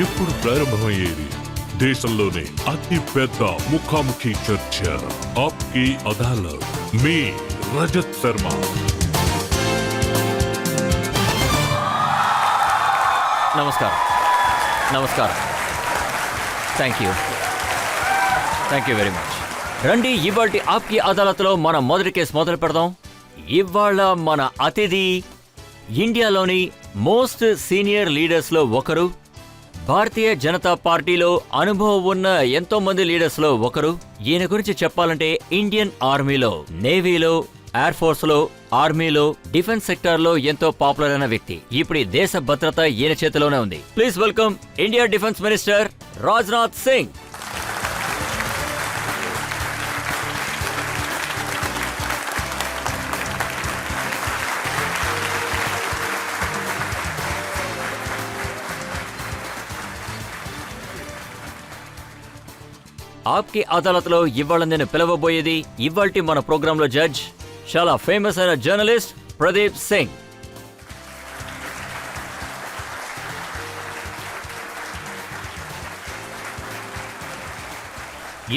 ఇప్పుడు ప్రారంభమయ్యేది దేశంలోనే అతి పెద్ద ముఖాముఖి చర్చ. ఆప్కి అదాలత్. మీ రజత్ శర్మ. నమస్కారం. నమస్కారం. Thank you very much. రండి, ఇవాల్టి ఆప్కి అదాలత్లో మన మొదటి కేసు మొదలు పెడదాం. ఇవాళ మన అతిథి ఇండియాలోని మోస్ట్ సీనియర్ లీడర్స్లో ఒకరు, భారతీయ జనతా పార్టీలో అనుభవం ఉన్న ఎంతో మంది లీడర్స్లో ఒకరు. ఈయన గురించి చెప్పాలంటే ఇండియన్ ఆర్మీలో, నేవీలో, ఎయిర్ ఫోర్స్ లో, ఆర్మీలో, డిఫెన్స్ సెక్టార్ లో ఎంతో పాపులర్ అయిన వ్యక్తి. ఇప్పుడు ఈ దేశ భద్రత ఈయన చేతిలోనే ఉంది. Please welcome India defence minister Rajnath Singh. Aap Ki అదాలత్లో ఇవాళ నేను పిలవబోయేది ఇవాల్టి మన ప్రోగ్రాంలో జడ్జ్, చాలా ఫేమస్ అయిన జర్నలిస్ట్ ప్రదీప్ సింగ్.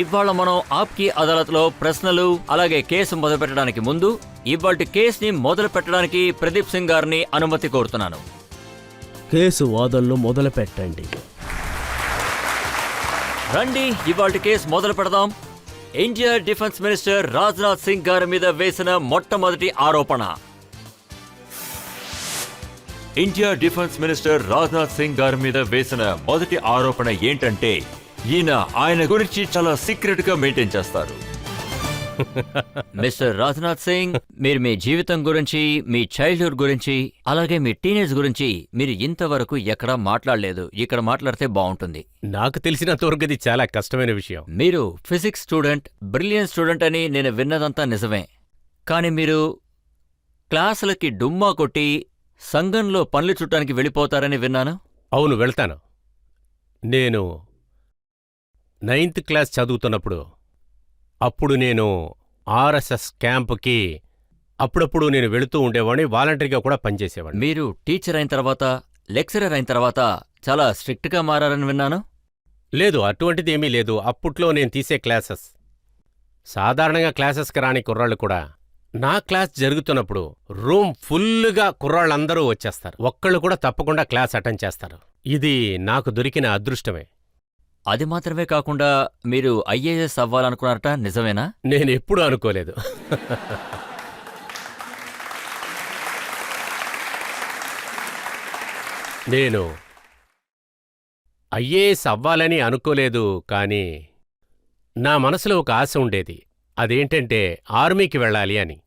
ఇవాళ మనం ఆప్కి అదాలత్లో ప్రశ్నలు అలాగే కేసు మొదలు పెట్టడానికి ముందు ఇవాల్టి కేసుని మొదలు పెట్టడానికి ప్రదీప్ సింగ్ గారిని అనుమతి కోరుతున్నాను. కేసు వాదనలు మొదలు పెట్టండి. రండి, ఇవాల్టి కేసు మొదలు పెడదాం. India defence minister Rajnath Singh గారి మీద వేసిన మొట్టమొదటి ఆరోపణ. India defence minister Rajnath Singh గారి మీద వేసిన మొదటి ఆరోపణ ఏంటంటే ఆయన గురించి చాలా సీక్రెట్ గా మెయింటైన్ చేస్తారు. మిస్టర్ రాజ్నాథ్ సింగ్, మీరు మీ జీవితం గురించి, మీ చైల్డ్హుడ్ గురించి, అలాగే మీ టీనేజ్ గురించి మీరు ఇంతవరకు ఎక్కడా మాట్లాడలేదు. ఇక్కడ మాట్లాడితే బాగుంటుంది. నాకు తెలిసినంతవరకు ఇది చాలా కష్టమైన విషయం. మీరు ఫిజిక్స్ స్టూడెంట్, బ్రిలియన్ స్టూడెంట్ అని నేను విన్నదంతా నిజమే. కానీ మీరు క్లాసులకి డుమ్మా కొట్టి సంఘంలో పనులు చుట్టానికి వెళ్ళిపోతారని విన్నాను. అవును, వెళ్తాను. నేను 9th క్లాస్ చదువుతున్నప్పుడు, అప్పుడు నేను ఆర్ఎస్ఎస్ క్యాంపుకి అప్పుడప్పుడు నేను వెళుతూ ఉండేవాడిని. వాలంటరీగా కూడా పనిచేసేవాడిని. మీరు టీచర్ అయిన తర్వాత, లెక్చరర్ అయిన తర్వాత చాలా స్ట్రిక్ట్గా మారారని విన్నాను. లేదు, అటువంటిది ఏమీ లేదు. అప్పట్లో నేను తీసే క్లాసెస్, సాధారణంగా క్లాసెస్కి రాని కుర్రాళ్ళు కూడా నా క్లాస్ జరుగుతున్నప్పుడు రూమ్ ఫుల్లుగా కుర్రాళ్ళందరూ వచ్చేస్తారు. ఒక్కళ్ళు కూడా తప్పకుండా క్లాస్ అటెండ్ చేస్తారు. ఇది నాకు దొరికిన అదృష్టమే. అది మాత్రమే కాకుండా మీరు ఐఏఎస్ అవ్వాలనుకున్నారట, నిజమేనా? నేనెప్పుడూ అనుకోలేదు. నేను ఐఏఎస్ అవ్వాలని అనుకోలేదు, కానీ నా మనసులో ఒక ఆశ ఉండేది. అదేంటంటే ఆర్మీకి వెళ్ళాలి అని.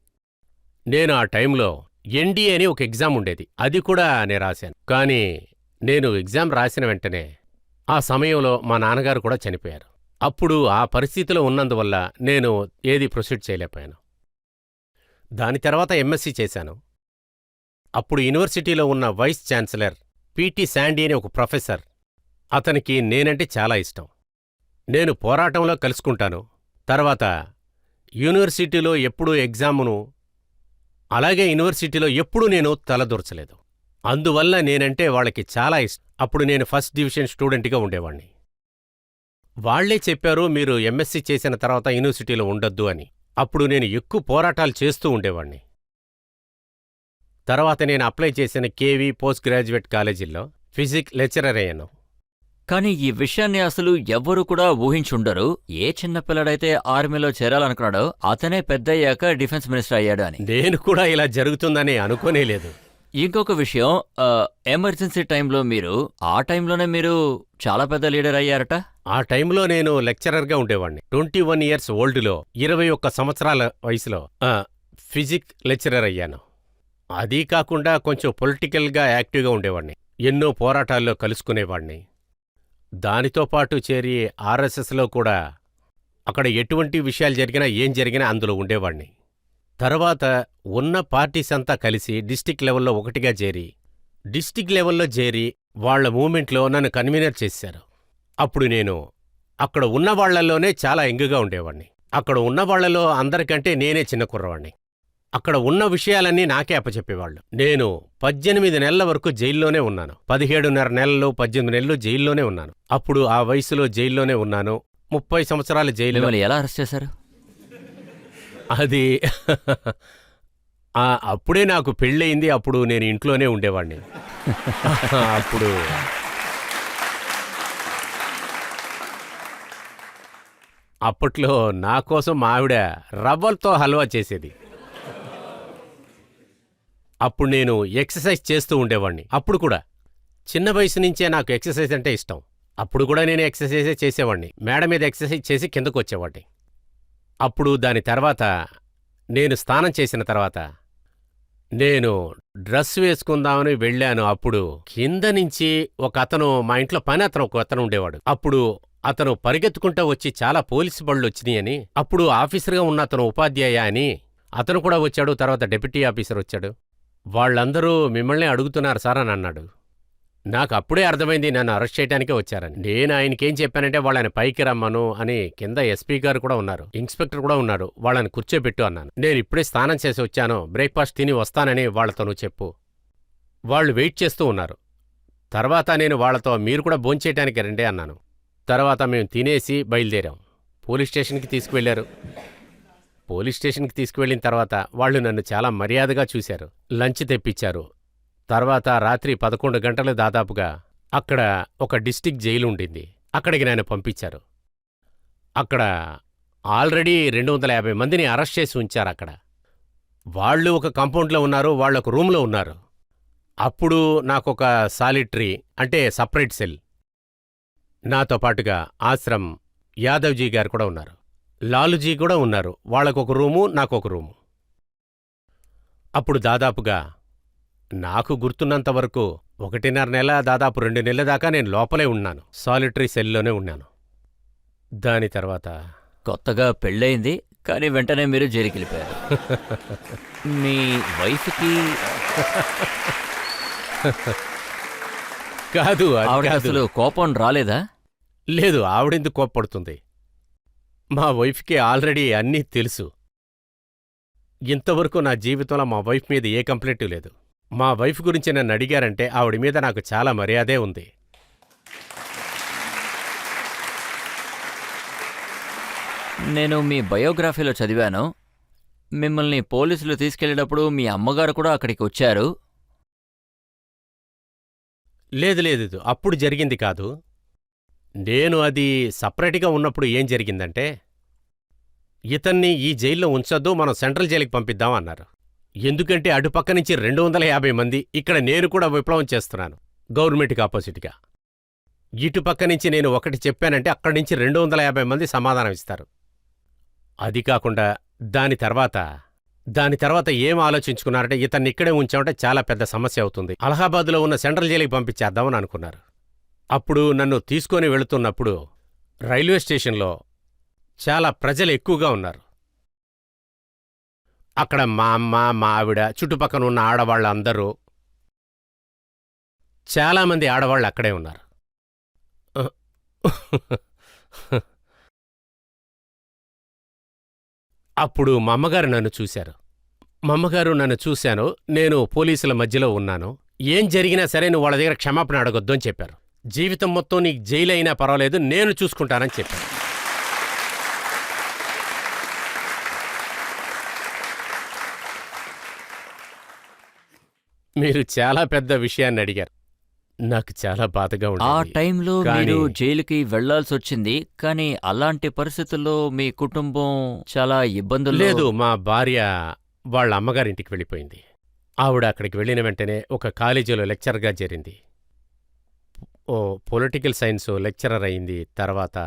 నేను ఆ టైంలో ఎన్డీఏ అని ఒక ఎగ్జామ్ ఉండేది, అది కూడా నేను రాశాను. కానీ నేను ఎగ్జామ్ రాసిన వెంటనే ఆ సమయంలో మా నాన్నగారు కూడా చనిపోయారు. అప్పుడు ఆ పరిస్థితిలో ఉన్నందువల్ల నేను ఏది ప్రొసీడ్ చేయలేకపోయాను. దాని తర్వాత ఎంఎస్సీ చేశాను. అప్పుడు యూనివర్సిటీలో ఉన్న వైస్ ఛాన్సలర్ పిటి శాండీ అని ఒక ప్రొఫెసర్, అతనికి నేనంటే చాలా ఇష్టం. నేను పోరాటంలో కలుసుకుంటాను. తర్వాత యూనివర్సిటీలో ఎప్పుడూ ఎగ్జామును, అలాగే యూనివర్సిటీలో ఎప్పుడూ నేను తలదూర్చలేదు. అందువల్ల నేనంటే వాళ్ళకి చాలా ఇష్టం. అప్పుడు నేను ఫస్ట్ డివిజన్ స్టూడెంట్గా ఉండేవాణ్ణి. వాళ్లే చెప్పారు, మీరు ఎంఎస్సీ చేసిన తర్వాత యూనివర్సిటీలో ఉండొద్దు అని. అప్పుడు నేను ఎక్కువ పోరాటాలు చేస్తూ ఉండేవాణ్ణి. తర్వాత నేను అప్లై చేసిన కేవీ పోస్ట్ గ్రాడ్యుయేట్ కాలేజీల్లో ఫిజిక్స్ లెక్చరర్ అయ్యాను. కానీ ఈ విషయాన్ని అసలు ఎవ్వరూ కూడా ఊహించుండరు. ఏ చిన్నపిల్లడైతే ఆర్మీలో చేరాలనుకున్నాడో అతనే పెద్దయ్యాక డిఫెన్స్ మినిస్టర్ అయ్యాడు అని. నేను కూడా ఇలా జరుగుతుందని అనుకోనేలేదు. ఇంకొక విషయం, ఎమర్జెన్సీ టైంలో ఆ టైంలోనే మీరు చాలా పెద్ద లీడర్ అయ్యారట. ఆ టైంలో నేను లెక్చరర్గా ఉండేవాణ్ణి. 21 years ఓల్డ్లో, 21 సంవత్సరాల వయసులో ఫిజిక్స్ లెక్చరర్ అయ్యాను. అదీ కాకుండా కొంచెం పొలిటికల్గా యాక్టివ్గా ఉండేవాణ్ణి. ఎన్నో పోరాటాల్లో కలుసుకునేవాణ్ణి. దానితో పాటు చేరి ఆర్ఎస్ఎస్లో కూడా అక్కడ ఎటువంటి విషయాలు జరిగినా, ఏం జరిగినా అందులో ఉండేవాణ్ణి. తర్వాత ఉన్న పార్టీస్ అంతా కలిసి డిస్టిక్ లెవెల్లో ఒకటిగా చేరి, డిస్టిక్ లెవెల్లో చేరి వాళ్ల మూమెంట్లో నన్ను కన్వీనర్ చేశారు. అప్పుడు నేను అక్కడ ఉన్నవాళ్లలోనే చాలా యంగ్గా ఉండేవాణ్ణి. అక్కడ ఉన్నవాళ్లలో అందరికంటే నేనే చిన్న కుర్రవాణ్ణి. అక్కడ ఉన్న విషయాలన్నీ నాకే అప్పచెప్పేవాళ్ళు. నేను 18 నెలల వరకు జైల్లోనే ఉన్నాను. 17.5 నెలలు 18 నెలలు జైల్లోనే ఉన్నాను. అప్పుడు ఆ వయసులో జైల్లోనే ఉన్నాను. 30 సంవత్సరాలు జైల్లో. మిమ్మల్ని ఎలా అరెస్ట్ చేశారు? అది అప్పుడే నాకు పెళ్ళయింది. అప్పుడు నేను ఇంట్లోనే ఉండేవాడిని. అప్పుడు అప్పట్లో నా కోసం మా ఆవిడ రవ్వలతో హల్వా చేసేది. అప్పుడు నేను ఎక్సర్సైజ్ చేస్తూ ఉండేవాణ్ణి. అప్పుడు కూడా చిన్న వయసు నుంచే నాకు ఎక్సర్సైజ్ అంటే ఇష్టం. అప్పుడు కూడా నేను ఎక్సర్సైజే చేసేవాణ్ణి. మేడ మీద ఎక్సర్సైజ్ చేసి కిందకు వచ్చేవాడిని. అప్పుడు దాని తర్వాత నేను స్నానం చేసిన తర్వాత నేను డ్రెస్ వేసుకుందామని వెళ్ళాను. అప్పుడు కింద నుంచి ఒక అతను, మా ఇంట్లో పని అతను ఒక అతను ఉండేవాడు. అప్పుడు అతను పరిగెత్తుకుంటూ వచ్చి చాలా పోలీసు బళ్ళు వచ్చినాయని, అప్పుడు ఆఫీసర్గా ఉన్న అతను ఉపాధ్యాయ అని అతను కూడా వచ్చాడు. తర్వాత డెప్యూటీ ఆఫీసర్ వచ్చాడు. వాళ్ళందరూ మిమ్మల్ని అడుగుతున్నారు సార్ అని అన్నాడు. నాకు అప్పుడే అర్థమైంది నన్ను అరెస్ట్ చేయడానికే వచ్చారని. నేను ఆయనకేం చెప్పానంటే వాళ్ళని పైకి రమ్మను అని. కింద ఎస్పీ గారు కూడా ఉన్నారు, ఇన్స్పెక్టర్ కూడా ఉన్నారు, వాళ్ళని కూర్చోబెట్టు అన్నాను. నేను ఇప్పుడే స్నానం చేసి వచ్చాను, బ్రేక్ఫాస్ట్ తిని వస్తానని వాళ్ళతో నువ్వు చెప్పు. వాళ్ళు వెయిట్ చేస్తూ ఉన్నారు. తర్వాత నేను వాళ్ళతో మీరు కూడా భోంచేయటానికి రండి అన్నాను. తర్వాత మేము తినేసి బయలుదేరాం. పోలీస్ స్టేషన్కి తీసుకువెళ్లారు. పోలీస్ స్టేషన్కి తీసుకువెళ్ళిన తర్వాత వాళ్ళు నన్ను చాలా మర్యాదగా చూశారు. లంచ్ తెప్పించారు. తర్వాత రాత్రి 11 గంటలు దాదాపుగా అక్కడ ఒక డిస్టిక్ జైలు ఉండింది. అక్కడికి నన్ను పంపించారు. అక్కడ ఆల్రెడీ 250 మందిని అరెస్ట్ చేసి ఉంచారు. అక్కడ వాళ్ళు ఒక కాంపౌండ్లో ఉన్నారు, వాళ్ళొక రూమ్లో ఉన్నారు. అప్పుడు నాకొక సాలిటరీ అంటే సపరేట్ సెల్. నాతో పాటుగా ఆశ్రమ్ యాదవ్జీ గారు కూడా ఉన్నారు, లాలుజీ కూడా ఉన్నారు. వాళ్ళకొక రూము, నాకొక రూము. అప్పుడు దాదాపుగా నాకు గుర్తున్నంతవరకు 1.5 నెల, దాదాపు 2 నెలల దాకా నేను లోపలే ఉన్నాను. సాలిటరీ సెల్లోనే ఉన్నాను. దాని తర్వాత కొత్తగా పెళ్ళయింది, కానీ వెంటనే మీరు జైలుకి వెళ్ళిపోయారు. మీ వైఫ్కి కాదు, అది ఆవిడ కాదు. అసలు కోపం రాలేదా? లేదు, ఆవిడెందుకు కోప్పడుతుంది? మా వైఫ్కి ఆల్రెడీ అన్నీ తెలుసు. ఇంతవరకు నా జీవితంలో మా వైఫ్ మీద ఏ కంప్లైంట్ లేదు. మా వైఫ్ గురించి నన్ను అడిగారంటే ఆవిడ మీద నాకు చాలా మర్యాదే ఉంది. నేను మీ బయోగ్రఫీలో చదివాను, మిమ్మల్ని పోలీసులు తీసుకెళ్ళేటప్పుడు మీ అమ్మగారు కూడా అక్కడికి వచ్చారు. లేదు లేదు, అప్పుడు జరిగింది కాదు. నేను అది సపరేట్గా ఉన్నప్పుడు ఏం జరిగిందంటే, ఇతన్ని ఈ జైల్లో ఉంచొద్దు, మనం సెంట్రల్ జైలుకి పంపిద్దాం అన్నారు. ఎందుకంటే అటుపక్క నుంచి 250 మంది, ఇక్కడ నేను కూడా విప్లవం చేస్తున్నాను గవర్నమెంట్కి ఆపోజిట్గా. ఇటుపక్క నుంచి నేను ఒకటి చెప్పానంటే అక్కడి నుంచి 250 మంది సమాధానం ఇస్తారు. అది కాకుండా దాని తర్వాత ఏం ఆలోచించుకున్నారంటే, ఇతన్ని ఇక్కడే ఉంచామంటే చాలా పెద్ద సమస్య అవుతుంది, అలహాబాద్లో ఉన్న సెంట్రల్ జైలుకి పంపించేద్దామని అనుకున్నారు. అప్పుడు నన్ను తీసుకొని వెళుతున్నప్పుడు రైల్వే స్టేషన్లో చాలా ప్రజలు ఎక్కువగా ఉన్నారు. అక్కడ మా అమ్మ, మా ఆవిడ, చుట్టుపక్కన ఉన్న ఆడవాళ్ళందరూ, చాలామంది ఆడవాళ్ళు అక్కడే ఉన్నారు. అప్పుడు మా అమ్మగారు నన్ను చూశారు. మా అమ్మగారు నన్ను చూశాను, నేను పోలీసుల మధ్యలో ఉన్నాను. ఏం జరిగినా సరే నువ్వు వాళ్ళ దగ్గర క్షమాపణ అడగొద్దు అని చెప్పారు. జీవితం మొత్తం నీకు జైలు అయినా పర్వాలేదు, నేను చూసుకుంటానని చెప్పాను. మీరు చాలా పెద్ద విషయాన్ని అడిగారు. నాకు చాలా బాధగా ఆ ఉండేది. టైంలో కానీ- మీరు జైలుకి వెళ్లాల్సి వచ్చింది, కానీ అలాంటి పరిస్థితుల్లో మీ కుటుంబం చాలా ఇబ్బందులు. లేదు, మా భార్య వాళ్ళ అమ్మగారింటికి వెళ్ళిపోయింది. ఆవిడ అక్కడికి వెళ్ళిన వెంటనే ఒక కాలేజీలో లెక్చరర్గా చేరింది. పొలిటికల్ సైన్స్ లెక్చరర్ అయింది. తర్వాత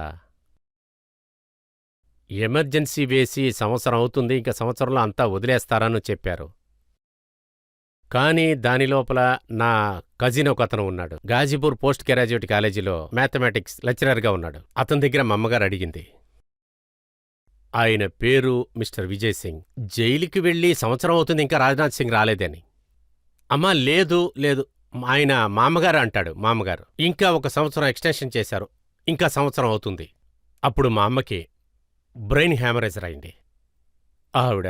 ఎమర్జెన్సీ వేసి సంవత్సరం అవుతుంది, ఇంకా సంవత్సరంలో అంతా వదిలేస్తారని చెప్పారు. కానీ దాని లోపల నా కజిన్ ఒక అతను ఉన్నాడు, గాజీపూర్ పోస్ట్ గ్రాడ్యుయేట్ కాలేజీలో మ్యాథమెటిక్స్ లెక్చరర్గా ఉన్నాడు. అతని దగ్గర మా అమ్మగారు అడిగింది. ఆయన పేరు మిస్టర్ విజయ్ సింగ్. జైలుకి వెళ్ళి సంవత్సరం అవుతుంది, ఇంకా రాజ్నాథ్ సింగ్ రాలేదని. అమ్మా లేదు లేదు, ఆయన మామగారు అంటాడు. మామగారు ఇంకా 1 సంవత్సరం ఎక్స్టెన్షన్ చేశారు, ఇంకా సంవత్సరం అవుతుంది. అప్పుడు మా అమ్మకి బ్రెయిన్ హ్యామరేజ్ అయింది. ఆవిడ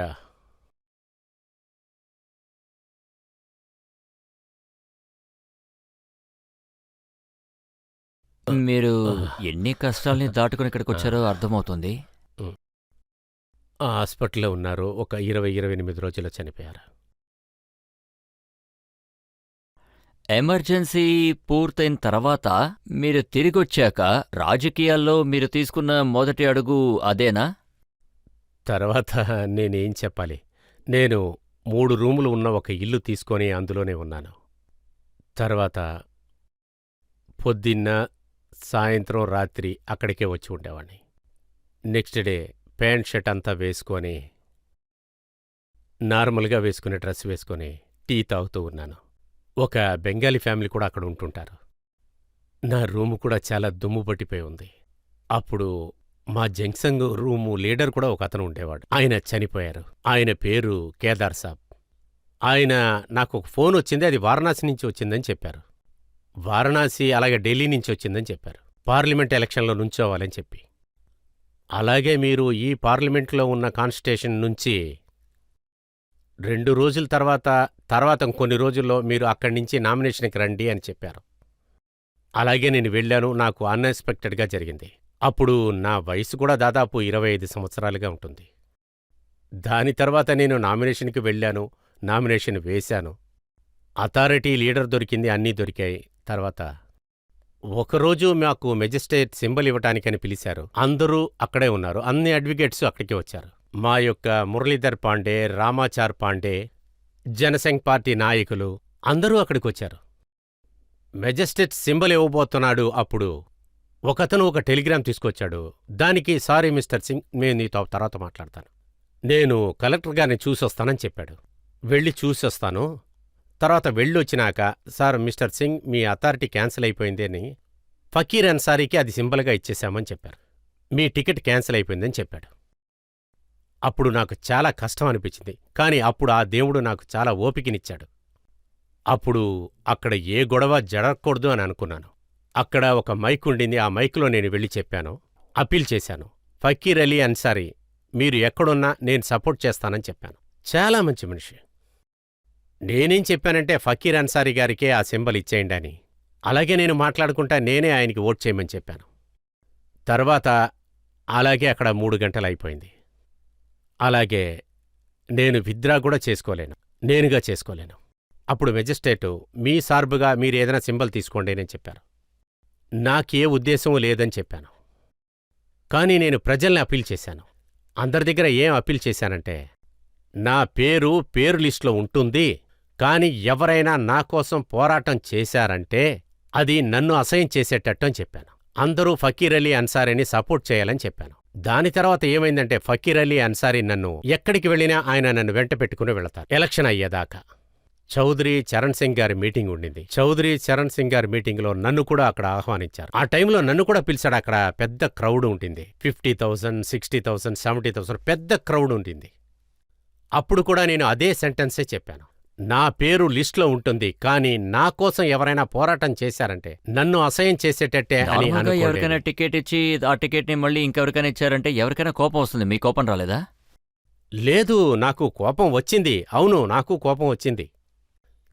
మీరు ఎన్ని కష్టాల్ని దాటుకుని ఇక్కడికి వచ్చారో అర్థమవుతుంది. ఆ హాస్పిటల్లో ఉన్నారు. ఒక 28 రోజుల్లో చనిపోయారు. ఎమర్జెన్సీ పూర్తయిన తర్వాత మీరు తిరిగొచ్చాక రాజకీయాల్లో మీరు తీసుకున్న మొదటి అడుగు అదేనా? తర్వాత నేనేం చెప్పాలి? నేను 3 రూములు ఉన్న ఒక ఇల్లు తీసుకొని అందులోనే ఉన్నాను. తర్వాత పొద్దున్న, సాయంత్రం, రాత్రి అక్కడికే వచ్చి ఉండేవాణ్ణి. నెక్స్ట్ డే ప్యాంట్ షర్ట్ అంతా వేసుకొని, నార్మల్గా వేసుకునే డ్రెస్ వేసుకొని టీ తాగుతూ ఉన్నాను. ఒక బెంగాలీ ఫ్యామిలీ కూడా అక్కడ ఉంటుంటారు. నా రూము కూడా చాలా దుమ్ము పట్టిపోయి ఉంది. అప్పుడు మా జంక్సంగ్ రూము లీడర్ కూడా ఒక అతను ఉండేవాడు. ఆయన చనిపోయారు. ఆయన పేరు కేదార్ సాబ్. ఆయన నాకు ఒక ఫోన్ వచ్చింది. అది వారణాసి నుంచి వచ్చిందని చెప్పారు. వారణాసి అలాగే ఢిల్లీ నుంచి వచ్చిందని చెప్పారు. పార్లమెంట్ ఎలక్షన్లో నుంచోవాలని చెప్పి. అలాగే మీరు ఈ పార్లమెంట్లో ఉన్న కాన్స్టిట్యూషన్ నుంచి 2 రోజుల తర్వాత ఇంకొన్ని రోజుల్లో మీరు అక్కడి నుంచి నామినేషన్కి రండి అని చెప్పారు. అలాగే నేను వెళ్ళాను. నాకు అన్ఎక్స్పెక్టెడ్గా జరిగింది. అప్పుడు నా వయసు కూడా దాదాపు 25 సంవత్సరాలుగా ఉంటుంది. దాని తర్వాత నేను నామినేషన్కి వెళ్ళాను. నామినేషన్ వేశాను. అథారిటీ లీడర్ దొరికింది. అన్నీ దొరికాయి. తర్వాత ఒకరోజు మాకు మెజిస్ట్రేట్ సింబల్ ఇవ్వటానికని పిలిచారు. అందరూ అక్కడే ఉన్నారు. అన్ని అడ్వకేట్స్ అక్కడికి వచ్చారు. మా యొక్క మురళీధర్ పాండే, రామాచార్ పాండే, జనసంఘ్ పార్టీ నాయకులు అందరూ అక్కడికొచ్చారు. మెజిస్ట్రేట్ సింబల్ ఇవ్వబోతున్నాడు. అప్పుడు ఒకతను ఒక టెలిగ్రామ్ తీసుకొచ్చాడు. దానికి సారీ మిస్టర్ సింగ్, నేను నీతో తర్వాత మాట్లాడతాను. నేను కలెక్టర్ గారిని చూసొస్తానని చెప్పాడు. వెళ్ళి చూసొస్తాను. తర్వాత వెళ్ళొచ్చినాక, సార్ మిస్టర్ సింగ్ మీ అథారిటీ క్యాన్సిల్ అయిపోయింది అని ఫకీర్ అన్సారీకి అది సింబల్గా ఇచ్చేశామని చెప్పారు. మీ టికెట్ క్యాన్సిల్ అయిపోయిందని చెప్పాడు. అప్పుడు నాకు చాలా కష్టం అనిపించింది. కానీ అప్పుడు ఆ దేవుడు నాకు చాలా ఓపికనిచ్చాడు. అప్పుడు అక్కడ ఏ గొడవ జరగకూడదు అని అనుకున్నాను. అక్కడ ఒక మైక్ ఉండింది. ఆ మైక్లో నేను వెళ్ళి చెప్పాను, అప్పీల్ చేశాను. ఫకీర్ అలీ అన్సారీ మీరు ఎక్కడున్నా నేను సపోర్ట్ చేస్తానని చెప్పాను. చాలా మంచి మనిషి. నేనేం చెప్పానంటే ఫకీర్ అన్సారీ గారికే ఆ సింబల్ ఇచ్చేయండి అని. అలాగే నేను మాట్లాడుకుంటా నేనే ఆయనకి ఓట్ చేయమని చెప్పాను. తర్వాత అలాగే అక్కడ 3 గంటలు అయిపోయింది. అలాగే నేను విత్డ్రా కూడా చేసుకోలేను. నేనుగా చేసుకోలేను. అప్పుడు మెజిస్ట్రేటు మీ సార్బుగా మీరు ఏదైనా సింబల్ తీసుకోండి అని చెప్పారు. నాకే ఉద్దేశం లేదని చెప్పాను. కానీ నేను ప్రజల్ని అప్పీల్ చేశాను. అందరి దగ్గర ఏం అప్పీల్ చేశానంటే, నా పేరు లిస్టులో ఉంటుంది. కాని ఎవరైనా నా కోసం పోరాటం చేశారంటే అది నన్ను అసహ్యం చేసేటట్టు అని చెప్పాను. అందరూ ఫకీర్ అలీ అన్సారీని సపోర్ట్ చేయాలని చెప్పాను. దాని తర్వాత ఏమైందంటే ఫకీర్ అలీ అన్సారీ నన్ను ఎక్కడికి వెళ్ళినా ఆయన నన్ను వెంట పెట్టుకుని వెళతారు ఎలక్షన్ అయ్యేదాకా. చౌదరి చరణ్ సింగ్ గారి మీటింగ్ ఉండింది. చౌదరి చరణ్ సింగ్ గారి మీటింగ్లో నన్ను కూడా అక్కడ ఆహ్వానించారు. ఆ టైంలో నన్ను కూడా పిలిచాడు. అక్కడ పెద్ద క్రౌడ్ ఉంటుంది. 50,000, 60,000, 70,000 పెద్ద క్రౌడ్ ఉంటుంది. అప్పుడు కూడా నేను అదే సెంటెన్సే చెప్పాను. నా పేరు లిస్టులో ఉంటుంది. కానీ నా కోసం ఎవరైనా పోరాటం చేశారంటే నన్ను అసహ్యం చేసేటట్టే అని నార్మల్గా అనుకోలేదు. ఎవరికైనా టికెట్ ఇచ్చి ఆ టికెట్ని మళ్ళీ ఇంకెవరికైనా ఇచ్చారంటే ఎవరికైనా కోపం వస్తుంది. మీ కోపం రాలేదా? లేదు, నాకు కోపం వచ్చింది. అవును, నాకు కోపం వచ్చింది.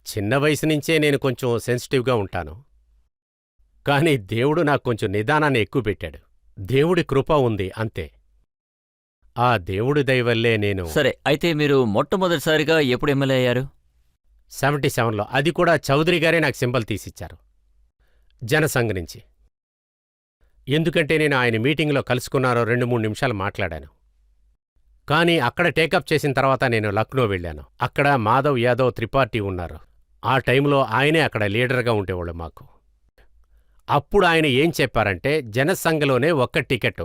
చిన్న వయసు నుంచే నేను కొంచెం సెన్సిటివ్గా ఉంటాను. కానీ దేవుడు నాకు కొంచెం నిదానాన్ని ఎక్కువ పెట్టాడు. దేవుడి కృప ఉంది అంతే. ఆ దేవుడి దయ వల్లే నేను సరే, అయితే మీరు మొట్టమొదటిసారిగా ఎప్పుడు ఎమ్మెల్యే అయ్యారు? 77లో. అది కూడా చౌదరి గారే నాకు సింబల్ తీసిచ్చారు జనసంఘ్ నుంచి. ఎందుకంటే నేను ఆయన మీటింగ్లో కలుసుకున్నారో 2-3 నిమిషాలు మాట్లాడాను. కానీ అక్కడ టేకప్ చేసిన తర్వాత నేను లక్నో వెళ్ళాను. అక్కడ మాధవ్ యాదవ్ త్రిపాఠి ఉన్నారు. ఆ టైంలో ఆయనే అక్కడ లీడర్గా ఉండేవాళ్ళు మాకు. అప్పుడు ఆయన ఏం చెప్పారంటే, జనసంఘలోనే ఒక్క టికెట్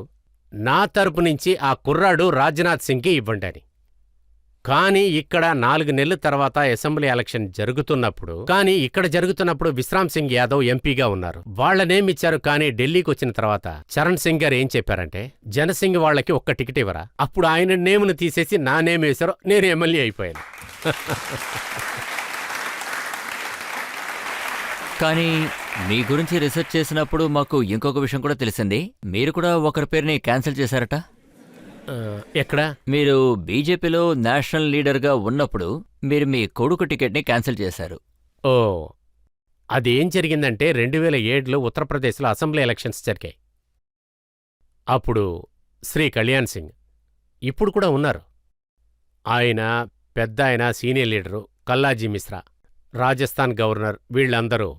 నా తరపు నుంచి ఆ కుర్రాడు రాజ్నాథ్ సింగ్కి ఇవ్వండి అని. కానీ ఇక్కడ 4 నెలల తర్వాత అసెంబ్లీ ఎలక్షన్ జరుగుతున్నప్పుడు విశ్రామ్ సింగ్ యాదవ్ ఎంపీగా ఉన్నారు. వాళ్లనేమిచ్చారు. కానీ ఢిల్లీకి వచ్చిన తర్వాత చరణ్ సింగ్ గారు ఏం చెప్పారంటే, జనసింగ్ వాళ్ళకి ఒక్క టికెట్ ఇవ్వరా? అప్పుడు ఆయన నేమును తీసేసి నా నేమ్ వేశారు. నేను ఎమ్మెల్యే అయిపోయాను. కానీ మీ గురించి రీసెర్చ్ చేసినప్పుడు మాకు ఇంకొక విషయం కూడా తెలిసింది. మీరు కూడా ఒకరి పేరుని క్యాన్సిల్ చేశారట. ఎక్కడ? మీరు బీజేపీలో నేషనల్ లీడర్గా ఉన్నప్పుడు మీరు మీ కొడుకు టికెట్ని క్యాన్సిల్ చేశారు. ఓ, అదేం జరిగిందంటే 2007లో ఉత్తరప్రదేశ్లో అసెంబ్లీ ఎలక్షన్స్ జరిగాయి. అప్పుడు శ్రీ కళ్యాణ్ సింగ్ ఇప్పుడు కూడా ఉన్నారు. ఆయన పెద్దాయన సీనియర్ లీడరు కల్లాజీ మిశ్రా, రాజస్థాన్ గవర్నర్ వీళ్ళందరూ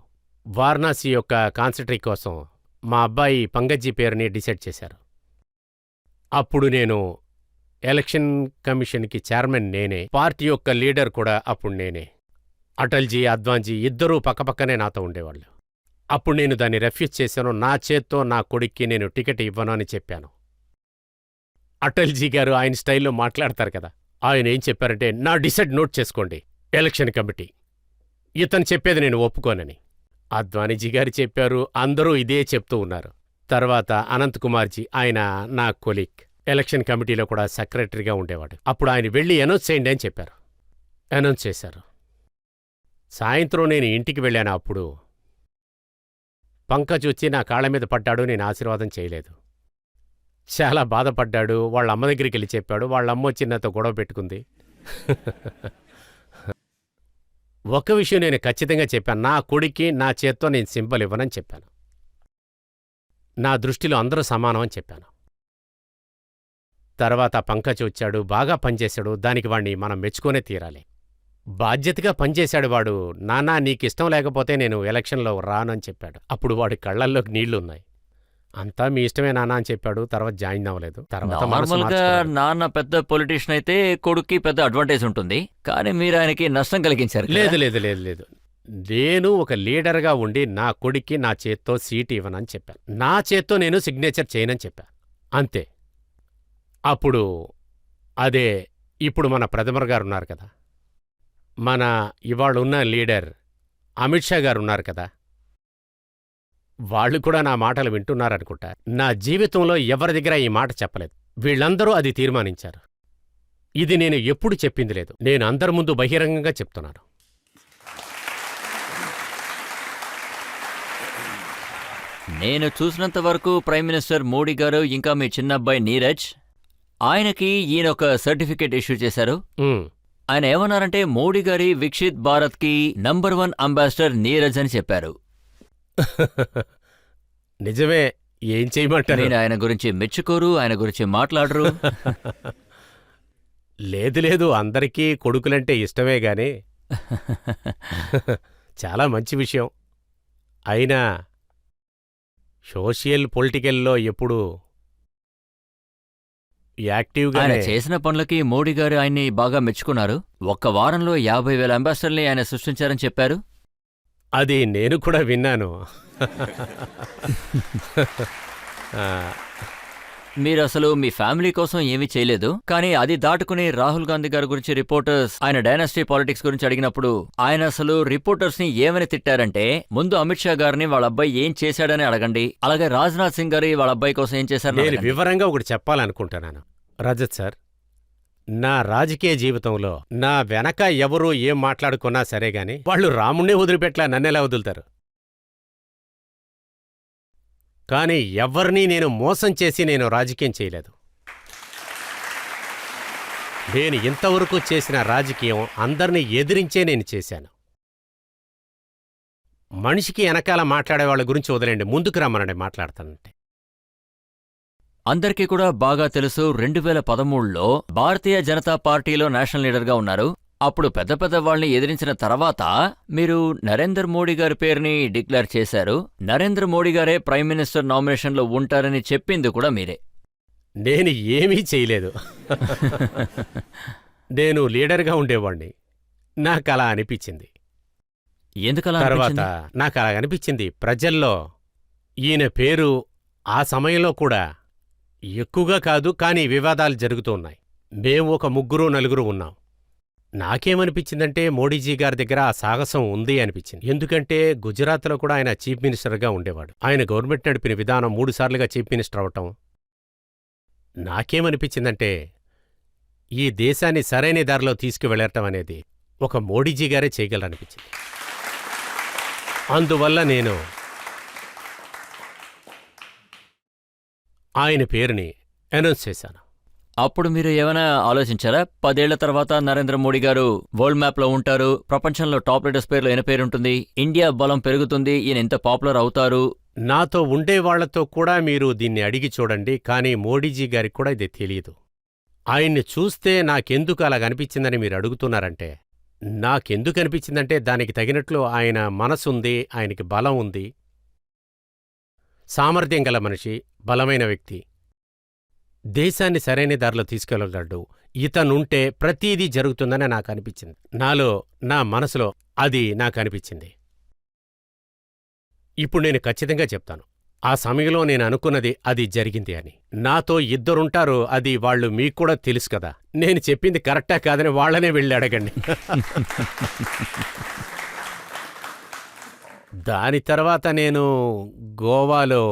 వారణాసి యొక్క కాన్స్టిట్యూన్సీ కోసం మా అబ్బాయి పంకజ్జీ పేరుని డిసైడ్ చేశారు. అప్పుడు నేను ఎలక్షన్ కమిషన్కి చైర్మన్ నేనే, పార్టీ యొక్క లీడర్ కూడా అప్పుడు నేనే. అటల్జీ, అద్వాన్జీ ఇద్దరూ పక్కపక్కనే నాతో ఉండేవాళ్ళు. అప్పుడు నేను దాన్ని రెఫ్యూజ్ చేశాను. నా చేత్తో నా కొడుక్కి నేను టికెట్ ఇవ్వను అని చెప్పాను. అటల్జీ గారు ఆయన స్టైల్లో మాట్లాడతారు కదా, ఆయన ఏం చెప్పారంటే, నా డిసైడ్ నోట్ చేసుకోండి ఎలక్షన్ కమిటీ, ఇతను చెప్పేది నేను ఒప్పుకోనని. అద్వానీజీ గారు చెప్పారు, అందరూ ఇదే చెప్తూ ఉన్నారు. తర్వాత అనంత్ కుమార్జీ, ఆయన నా కొలీగ్, ఎలక్షన్ కమిటీలో కూడా సెక్రటరీగా ఉండేవాడు. అప్పుడు ఆయన వెళ్ళి అనౌన్స్ చేయండి అని చెప్పారు. అనౌన్స్ చేశారు. సాయంత్రం నేను ఇంటికి వెళ్ళాను. అప్పుడు పంకజ్ వచ్చి నా కాళ్ళ మీద పడ్డాడు. నేను ఆశీర్వాదం చేయలేదు. చాలా బాధపడ్డాడు. వాళ్ళ అమ్మ దగ్గరికి వెళ్ళి చెప్పాడు. వాళ్ళ అమ్మ వచ్చి నాతో గొడవ పెట్టుకుంది. ఒక విషయం నేను ఖచ్చితంగా చెప్పాను, నా కొడుక్కి నా చేత్తో నేను సింబల్ ఇవ్వనని చెప్పాను. నా దృష్టిలో అందరూ సమానం అని చెప్పాను. తర్వాత పంకజ్ వచ్చాడు, బాగా పనిచేశాడు. దానికి వాణ్ణి మనం మెచ్చుకొనే తీరాలి. బాధ్యతగా పనిచేశాడు వాడు. నాన్నా నీకిష్టం లేకపోతే నేను ఎలక్షన్లో రానని చెప్పాడు. అప్పుడు వాడి కళ్లల్లోకి నీళ్లున్నాయి. అంతా మీ ఇష్టమే నాన్న అని చెప్పాడు. తర్వాత జాయిన్ అవ్వలేదు. తర్వాత నార్మల్గా నాన్న పెద్ద పొలిటీషియన్ అయితే కొడుక్కి పెద్ద అడ్వాంటేజ్ ఉంటుంది, కానీ మీరు ఆయనకి నష్టం కలిగించారు. లేదు లేదు లేదు లేదు నేను ఒక లీడర్గా ఉండి నా కొడుక్కి నా చేత్తో సీట్ ఇవ్వనని చెప్పాను. నా చేత్తో నేను సిగ్నేచర్ చేయనని చెప్పాను. అంతే. అప్పుడు అదే ఇప్పుడు మన ప్రథమర్ గారు ఉన్నారు కదా, మన ఇవాళున్న లీడర్ అమిత్ షా గారు ఉన్నారు కదా, వాళ్ళు కూడా నా మాటలు వింటున్నారనుకుంటా. నా జీవితంలో ఎవరి దగ్గర ఈ మాట చెప్పలేదు. వీళ్ళందరూ అది తీర్మానించారు. ఇది నేను ఎప్పుడు చెప్పింది లేదు. నేను అందరి ముందు బహిరంగంగా చెప్తున్నాను. నేను చూసినంత వరకు ప్రైమ్ మినిస్టర్ మోడీ గారు ఇంకా మీ చిన్నబ్బాయి నీరజ్, ఆయనకి ఈయన ఒక సర్టిఫికేట్ ఇష్యూ చేశారు. ఆయన ఏమన్నారంటే, మోడీ గారి విక్షిత్ భారత్కి #1 అంబాసిడర్ నీరజ్ అని చెప్పారు. నిజమే. ఏం చేయమంటారు? నేను ఆయన గురించి మెచ్చుకోరు, ఆయన గురించి మాట్లాడరు. లేదు లేదు, అందరికీ కొడుకులంటే ఇష్టమే గాని చాలా మంచి విషయం. అయినా సోషల్ పొలిటికల్లో ఎప్పుడు యాక్టివ్గా ఆయన చేసిన పనులకి మోడీ గారు ఆయన్ని బాగా మెచ్చుకున్నారు. ఒక్క వారంలో 50,000 అంబాసిడర్ని ఆయన సృష్టించారని చెప్పారు. అది నేను కూడా విన్నాను. మీరు అసలు మీ ఫ్యామిలీ కోసం ఏమీ చేయలేదు, కానీ అది దాటుకుని రాహుల్ గాంధీ గారి గురించి రిపోర్టర్స్ ఆయన డైనాసిటీ పాలిటిక్స్ గురించి అడిగినప్పుడు ఆయన అసలు రిపోర్టర్స్ ని ఏమని తిట్టారంటే, ముందు అమిత్ షా గారిని వాళ్ళ అబ్బాయి ఏం చేశాడని అడగండి, అలాగే రాజ్నాథ్ సింగ్ గారి వాళ్ళ అబ్బాయి కోసం ఏం చేశారని నేను అడగండి. వివరంగా ఒకటి చెప్పాలనుకుంటున్నాను. రజత్ సార్, నా రాజకీయ జీవితంలో నా వెనక ఎవరు ఏం మాట్లాడుకున్నా సరే గాని వాళ్ళు రాముణ్ణే వదిలిపెట్లా నన్నెలా వదులుతారు? కానీ ఎవరినీ నేను మోసం చేసి నేను రాజకీయం చేయలేదు. నేను ఇంతవరకు చేసిన రాజకీయం అందరినీ ఎదిరించే నేను చేశాను. మనిషికి వెనకాల మాట్లాడే వాళ్ళ గురించి వదిలేండి, ముందుకు రమ్మనండి మాట్లాడతానంటే. అందరికీ కూడా బాగా తెలుసు, 2013లో భారతీయ జనతా పార్టీలో నేషనల్ లీడర్గా ఉన్నారు. అప్పుడు పెద్ద పెద్ద వాళ్ళని ఎదిరించిన తర్వాత మీరు నరేంద్ర మోడీ గారి పేరుని డిక్లేర్ చేశారు. నరేంద్ర మోడీ గారే ప్రైమ్ మినిస్టర్ నామినేషన్లో ఉంటారని చెప్పింది కూడా మీరే. నేను ఏమీ చేయలేదు. నేను లీడర్గా ఉండేవాణ్ణి. నాకు అలా అనిపించింది. ఎందుకలా తర్వాత నాకు అలా అనిపించింది, ప్రజల్లో ఈయన పేరు ఆ సమయంలో కూడా ఎక్కువగా కాదు, కానీ వివాదాలు జరుగుతూ ఉన్నాయి. మేము ఒక 3-4 ఉన్నాం. నాకేమనిపించిందంటే, మోడీజీ గారి దగ్గర ఆ సాహసం ఉంది అనిపించింది. ఎందుకంటే గుజరాత్లో కూడా ఆయన చీఫ్ మినిస్టర్గా ఉండేవాడు. ఆయన గవర్నమెంట్ నడిపిన విధానం 3 సార్లుగా చీఫ్ మినిస్టర్ అవటం. నాకేమనిపించిందంటే, ఈ దేశాన్ని సరైన దారిలో తీసుకువెళ్ళటం అనేది ఒక మోడీజీ గారే చేయగలరనిపించింది. అందువల్ల నేను ఆయన పేరుని అనౌన్స్ చేశాను. అప్పుడు మీరు ఏమైనా ఆలోచించారా? 10 ఏళ్ల తర్వాత నరేంద్ర మోడీ గారు వరల్డ్ మ్యాప్ లో ఉంటారు, ప్రపంచంలో టాప్ లీడర్స్ పేర్లో ఈయన పేరుంటుంది, ఇండియా బలం పెరుగుతుంది, ఈయన ఎంత పాపులర్ అవుతారు. నాతో ఉండేవాళ్లతో కూడా మీరు దీన్ని అడిగి చూడండి, కానీ మోడీజీ గారికి కూడా ఇది తెలియదు. ఆయన్ని చూస్తే నాకెందుకు అలాగనిపించిందని మీరు అడుగుతున్నారంటే, నాకెందుకు అనిపించిందంటే దానికి తగినట్లు ఆయన మనసుంది, ఆయనకి బలం ఉంది, సామర్థ్యం గల మనిషి, బలమైన వ్యక్తి, దేశాన్ని సరైన దారిలో తీసుకెళ్ళగలడు. ఇతనుంటే ప్రతీదీ జరుగుతుందని నాకు అనిపించింది. నా మనసులో అది నాకు అనిపించింది. ఇప్పుడు నేను ఖచ్చితంగా చెప్తాను, ఆ సమయంలో నేను అనుకున్నది అది జరిగింది అని. నాతో ఇద్దరుంటారు, అది వాళ్ళు మీకు కూడా తెలుసు కదా. నేను చెప్పింది కరెక్టా కాదని వాళ్ళనే వెళ్ళి అడగండి. దాని తర్వాత నేను గోవాలో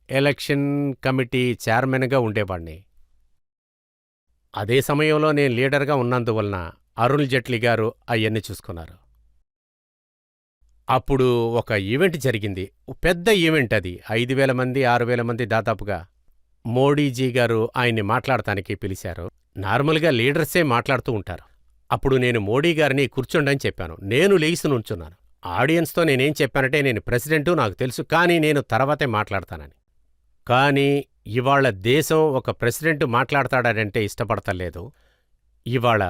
ఎలక్షన్ కమిటీ చైర్మన్గా ఉండేవాణ్ణి. అదే సమయంలో నేను లీడర్గా ఉన్నందువలన అరుణ్ జైట్లీ గారు అవన్నీ చూసుకున్నారు. అప్పుడు ఒక ఈవెంట్ జరిగింది, పెద్ద ఈవెంట్ అది. 5,000 మంది 6,000 మంది దాదాపుగా. మోడీజీ గారు ఆయన్ని మాట్లాడటానికి పిలిచారు. నార్మల్గా లీడర్సే మాట్లాడుతూ ఉంటారు. అప్పుడు నేను మోడీ గారిని కూర్చోండని చెప్పాను. నేను లేచి నుంచున్నాను. ఆడియన్స్తో నేనేం చెప్పానంటే, నేను ప్రెసిడెంటు నాకు తెలుసు, కానీ నేను తర్వాతే మాట్లాడతానని. కానీ ఇవాళ దేశం ఒక ప్రెసిడెంట్ మాట్లాడతాడంటే ఇష్టపడతలేదు. ఇవాళ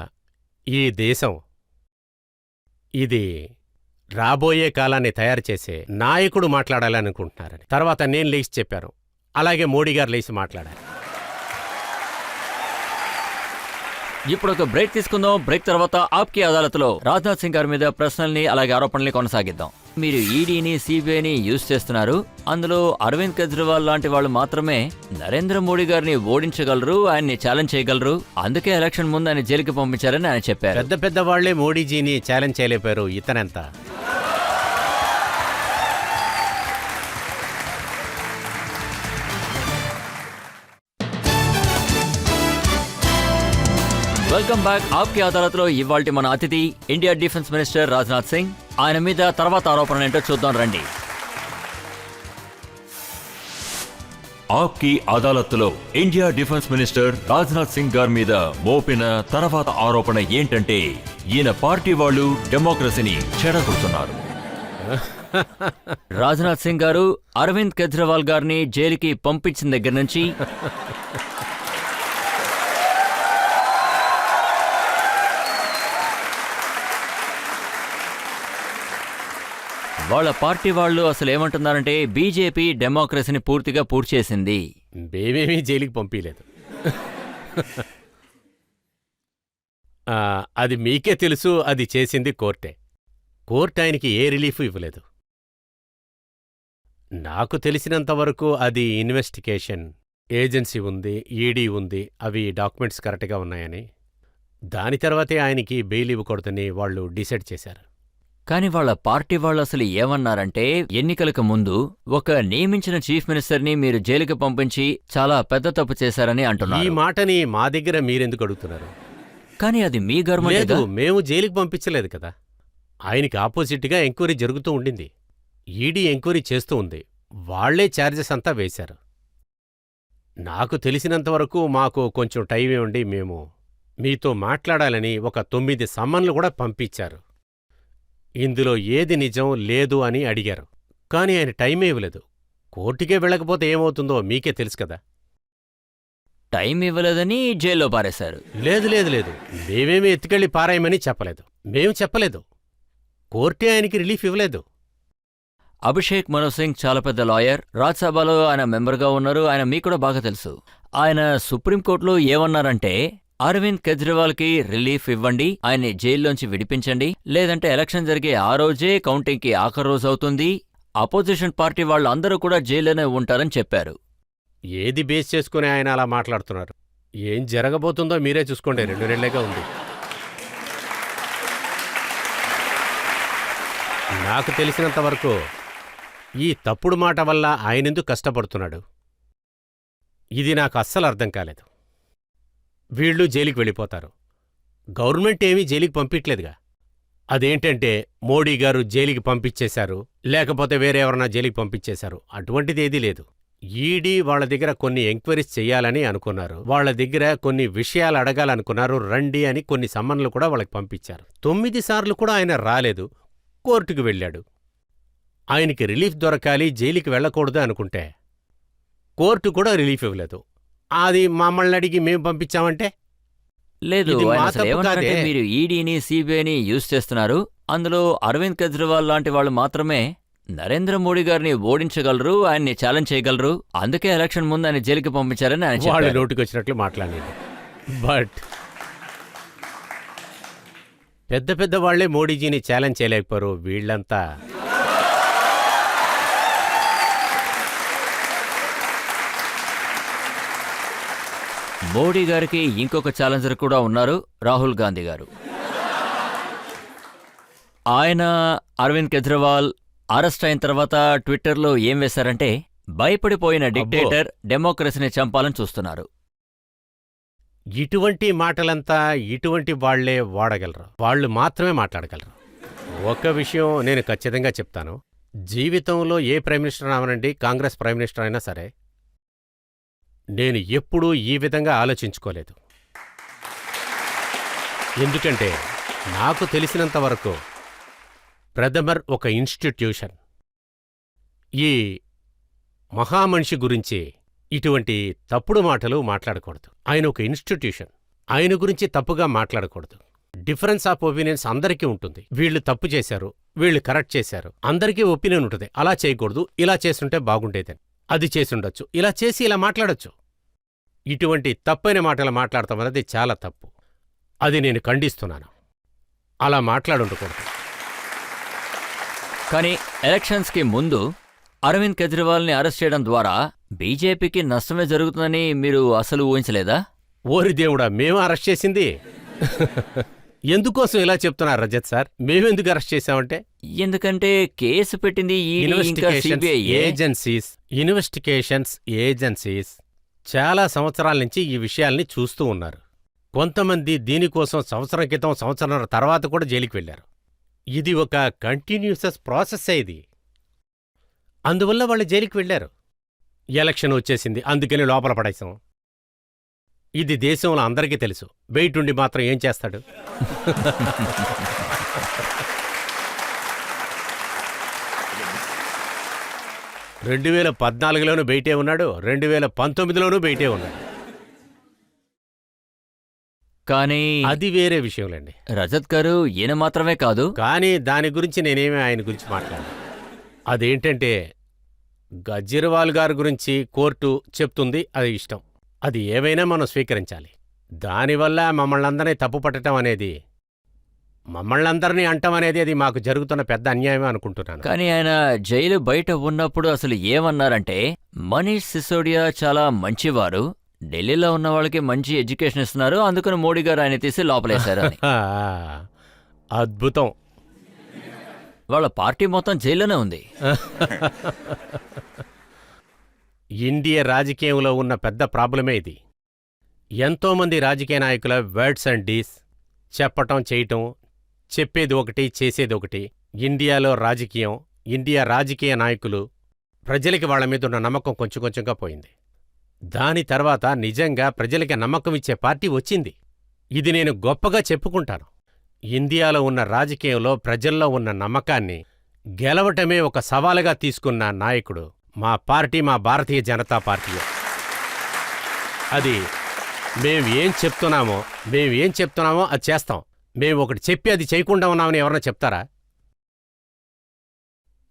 ఈ దేశం ఇది రాబోయే కాలాన్ని తయారు చేసే నాయకుడు మాట్లాడాలనుకుంటున్నారని. తర్వాత నేను లేచి చెప్పాను, అలాగే మోడీ గారు లేచి మాట్లాడారు. ఇప్పుడు ఒక బ్రేక్ తీసుకుందాం. బ్రేక్ తర్వాత ఆప్కి అదాలత్లో రాజ్నాథ్ సింగ్ గారి మీద ప్రశ్నల్ని అలాగే ఆరోపణల్ని కొనసాగిద్దాం. మీరు ఈడీని సిబిఐని యూజ్ చేస్తున్నారు, అందులో అరవింద్ కేజ్రీవాల్ లాంటి వాళ్ళు మాత్రమే నరేంద్ర మోడీ గారిని ఓడించగలరు, ఆయన్ని ఛాలెంజ్ చేయగలరు, అందుకే ఎలక్షన్ ముందు ఆయన జైలుకి పంపించారని ఆయన చెప్పారు. పెద్ద పెద్ద వాళ్లే మోడీజీని ఛాలెంజ్ చేయలేపారు, ఇతనెంత? Welcome back. ఆప్కి అదాలత్లో ఇవాల్టి మన అతిథి India defence minister Rajnath Singh. ఆయన మీద తర్వాత ఆరోపణలు ఏంటో చూద్దాం రండి. ఆప్కి అదాలత్లో India defence minister Rajnath Singh గారి మీద మోపిన తర్వాత ఆరోపణ ఏంటంటే, ఈయన పార్టీ వాళ్ళు డెమోక్రసీని చెడగొడుతున్నారు. రాజ్నాథ్ సింగ్ గారు అరవింద్ కేజ్రీవాల్ గారిని జైలుకి పంపించిన దగ్గర నుంచి వాళ్ళ పార్టీ వాళ్ళు అసలు ఏమంటున్నారంటే, బీజేపీ డెమోక్రసీని పూర్తిగా పూడ్చేసింది. మేమేమీ జైలుకి పంపించలేదు. అది మీకే తెలుసు, అది చేసింది కోర్టే. కోర్టు ఆయనకి ఏ రిలీఫ్ ఇవ్వలేదు. నాకు తెలిసినంతవరకు అది ఇన్వెస్టిగేషన్ ఏజెన్సీ ఉంది, ఈడీ ఉంది, అవి డాక్యుమెంట్స్ కరెక్ట్గా ఉన్నాయని. దాని తర్వాతే ఆయనకి బెయిల్ ఇవ్వకూడదని వాళ్ళు డిసైడ్ చేశారు. కానీ వాళ్ళ పార్టీ వాళ్ళు అసలు ఏమన్నారంటే, ఎన్నికలకు ముందు ఒక నియమించిన చీఫ్ మినిస్టర్ని మీరు జైలుకి పంపించి చాలా పెద్ద తప్పు చేశారని అంటున్నారు. ఈ మాటని మా దగ్గర మీరెందుకు అడుగుతున్నారు? కానీ అది మీ గవర్నమెంట్. లేదు, మేము జైలుకి పంపించలేదు కదా. ఆయనకి ఆపోజిట్గా ఎంక్వైరీ జరుగుతూ ఉండింది. ఈడీ ఎంక్వైరీ చేస్తూ ఉంది. వాళ్లే ఛార్జెస్ అంతా వేశారు. నాకు తెలిసినంతవరకు మాకు కొంచెం టైం ఇవ్వండి, మేము మీతో మాట్లాడాలని ఒక 9 సమ్మన్లు కూడా పంపించారు. ఇందులో ఏది నిజం లేదు అని అడిగారు. కానీ ఆయన టైమే ఇవ్వలేదు. కోర్టుకే వెళ్ళకపోతే ఏమవుతుందో మీకే తెలుసు కదా. టైం ఇవ్వలేదని జైల్లో పారేశారు. లేదు లేదు లేదు, మేమేమీ ఎత్తుకెళ్ళి పారాయమని చెప్పలేదు. మేము చెప్పలేదు. కోర్టే ఆయనకి రిలీఫ్ ఇవ్వలేదు. అభిషేక్ మను సింగ్ చాలా పెద్ద లాయర్, రాజ్యసభలో ఆయన మెంబర్గా ఉన్నారు. ఆయన మీకు కూడా బాగా తెలుసు. ఆయన సుప్రీంకోర్టులో ఏమన్నారంటే, అరవింద్ కేజ్రీవాల్కి రిలీఫ్ ఇవ్వండి, ఆయన్ని జైల్లోంచి విడిపించండి, లేదంటే ఎలక్షన్ జరిగే ఆ రోజే కౌంటింగ్కి ఆఖరి రోజు అవుతుంది, అపోజిషన్ పార్టీ వాళ్ళందరూ కూడా జైల్లోనే ఉంటారని చెప్పారు. ఏది బేస్ చేసుకుని ఆయన అలా మాట్లాడుతున్నారు? ఏం జరగబోతుందో మీరే చూసుకోండి. 2 నెలలుగా ఉంది. నాకు తెలిసినంతవరకు ఈ తప్పుడు మాట వల్ల ఆయనెందుకు కష్టపడుతున్నాడు, ఇది నాకు అస్సలు అర్థం కాలేదు. వీళ్ళు జైలుకి వెళ్ళిపోతారు. గవర్నమెంట్ ఏమీ జైలుకి పంపించలేదుగా. అదేంటంటే మోడీ గారు జైలుకి పంపించేశారు, లేకపోతే వేరే ఎవరన్నా జైలుకి పంపించేశారు, అటువంటిది ఏదీ లేదు. ఈడీ వాళ్ళ దగ్గర కొన్ని ఎంక్వైరీస్ చెయ్యాలని అనుకున్నారు. వాళ్ళ దగ్గర కొన్ని విషయాలు అడగాలనుకున్నారు. రండి అని కొన్ని సమ్మన్లు కూడా వాళ్ళకి పంపించారు. 9 సార్లు కూడా ఆయన రాలేదు. కోర్టుకు వెళ్ళాడు. ఆయనకి రిలీఫ్ దొరకాలి, జైలుకి వెళ్ళకూడదు అనుకుంటే కోర్టు కూడా రిలీఫ్ ఇవ్వలేదు. అది మమ్మల్ని అడిగి మేము పంపించామంటే లేదు, ఇది ఆయన మా అసలు తప్పు ఏమన్నారంటే కాదే. మీరు ఈడీని సిబిఐని యూజ్ చేస్తున్నారు, అందులో అరవింద్ కేజ్రీవాల్ లాంటి వాళ్ళు మాత్రమే నరేంద్ర మోడీ గారిని ఓడించగలరు, ఆయన్ని ఛాలెంజ్ చేయగలరు, అందుకే ఎలక్షన్ ముందు ఆయన జైలుకి పంపించారని ఆయన వాళ్ళు చెప్పారు. నోటికి వచ్చినట్లు మాట్లాడలేదు. బట్ పెద్ద పెద్ద వాళ్లే మోడీజీని ఛాలెంజ్ చేయలేకపోరు. వీళ్ళంతా మోడీ గారికి ఇంకొక ఛాలెంజర్ కూడా ఉన్నారు, రాహుల్ గాంధీ గారు. ఆయన అరవింద్ కేజ్రీవాల్ అరెస్ట్ అయిన తర్వాత ట్విట్టర్లో ఏం వేశారంటే, భయపడిపోయిన డిక్టేటర్ డెమోక్రసీని చంపాలని చూస్తున్నారు. ఇటువంటి మాటలంతా ఇటువంటి వాళ్లే వాడగలరు. వాళ్ళు మాత్రమే మాట్లాడగలరు. ఒక విషయం నేను ఖచ్చితంగా చెప్తాను. జీవితంలో ఏ ప్రైమ్ మినిస్టర్ అవనండి, కాంగ్రెస్ ప్రైమ్ మినిస్టర్ అయినా సరే, నేను ఎప్పుడూ ఈ విధంగా ఆలోచించుకోలేదు. ఎందుకంటే నాకు తెలిసినంత వరకు ప్రథమర్ ఒక ఇన్స్టిట్యూషన్. ఈ మహామనిషి గురించి ఇటువంటి తప్పుడు మాటలు మాట్లాడకూడదు. ఆయన ఒక ఇన్స్టిట్యూషన్. ఆయన గురించి తప్పుగా మాట్లాడకూడదు. డిఫరెన్స్ ఆఫ్ ఒపీనియన్స్ అందరికీ ఉంటుంది. వీళ్ళు తప్పు చేశారు, వీళ్ళు కరెక్ట్ చేశారు, అందరికీ ఒపీనియన్ ఉంటుంది. అలా చేయకూడదు, ఇలా చేస్తుంటే బాగుండేదని, అది చేసుండొచ్చు, ఇలా చేసి ఇలా మాట్లాడొచ్చు. ఇటువంటి తప్పైన మాటలు మాట్లాడటం అనేది చాలా తప్పు. అది నేను ఖండిస్తున్నాను. అలా మాట్లాడుండకూడదు. కానీ ఎలక్షన్స్కి ముందు అరవింద్ కేజ్రీవాల్ని అరెస్ట్ చేయడం ద్వారా బీజేపీకి నష్టమే జరుగుతుందని మీరు అసలు ఊహించలేదా? ఓరి దేవుడా, మేము అరెస్ట్ చేసింది ఎందుకోసం ఇలా చెప్తున్నారు రజత్ సార్? మేమెందుకు అరెస్ట్ చేశామంటే, ఎందుకంటే కేసు పెట్టింది ఈడీ ఇంకా సిబిఐ. ఇన్వెస్టిగేషన్స్ ఏజెన్సీస్ చాలా సంవత్సరాల నుంచి ఈ విషయాల్ని చూస్తూ ఉన్నారు. కొంతమంది దీనికోసం సంవత్సరం క్రితం, సంవత్సరం తర్వాత కూడా జైలుకి వెళ్లారు. ఇది ఒక కంటిన్యూసస్ ప్రాసెస్ ఇది. అందువల్ల వాళ్ళు జైలుకి వెళ్లారు. ఎలక్షన్ వచ్చేసింది, అందుకని లోపల పడేశాం. ఇది దేశంలో అందరికీ తెలుసు. బయటుండి మాత్రం ఏం చేస్తాడు? 2014లోనూ బయటే ఉన్నాడు, 2019లోనూ బయటే ఉన్నాడు. కానీ అది వేరే విషయంలేండి. రజత్ గారు, ఈయన మాత్రమే కాదు. కానీ దాని గురించి నేనేమీ ఆయన గురించి మాట్లాడాను. అదేంటంటే గజ్జీరవాల్ గారి గురించి కోర్టు చెప్తుంది, అది ఇష్టం. అది ఏవైనా మనం స్వీకరించాలి. దానివల్ల మమ్మల్నందరినీ తప్పు పట్టడం అనేది, మమ్మల్నందరినీ అంటం అనేది అది మాకు జరుగుతున్న పెద్ద అన్యాయమే అనుకుంటున్నాను. కానీ ఆయన జైలు బయట ఉన్నప్పుడు అసలు ఏమన్నారంటే, మనీష్ సిసోడియా చాలా మంచివారు, ఢిల్లీలో ఉన్న వాళ్ళకి మంచి ఎడ్యుకేషన్ ఇస్తున్నారు, అందుకని మోడీ గారు ఆయన తీసి లోపలేశారు అని. అద్భుతం. వాళ్ళ పార్టీ మొత్తం జైల్లోనే ఉంది. ఇండియా రాజకీయంలో ఉన్న పెద్ద ప్రాబ్లమే ఇది. ఎంతోమంది రాజకీయ నాయకుల వర్డ్స్ అండ్ డీస్, చెప్పటం చేయటం, చెప్పేది ఒకటి చేసేది ఒకటి. ఇండియాలో రాజకీయం, ఇండియా రాజకీయ నాయకులు, ప్రజలకి వాళ్ల మీద ఉన్న నమ్మకం కొంచెం కొంచెంగా పోయింది. దాని తర్వాత నిజంగా ప్రజలకి నమ్మకం ఇచ్చే పార్టీ వచ్చింది. ఇది నేను గొప్పగా చెప్పుకుంటాను. ఇండియాలో ఉన్న రాజకీయంలో ప్రజల్లో ఉన్న నమ్మకాన్ని గెలవటమే ఒక సవాలుగా తీసుకున్న నాయకుడు మా పార్టీ, మా భారతీయ జనతా పార్టీ. అది మేం ఏం చెప్తున్నామో అది చేస్తాం. మేము ఒకటి చెప్పి అది చేయకుండా ఉన్నామని ఎవరన్నా చెప్తారా?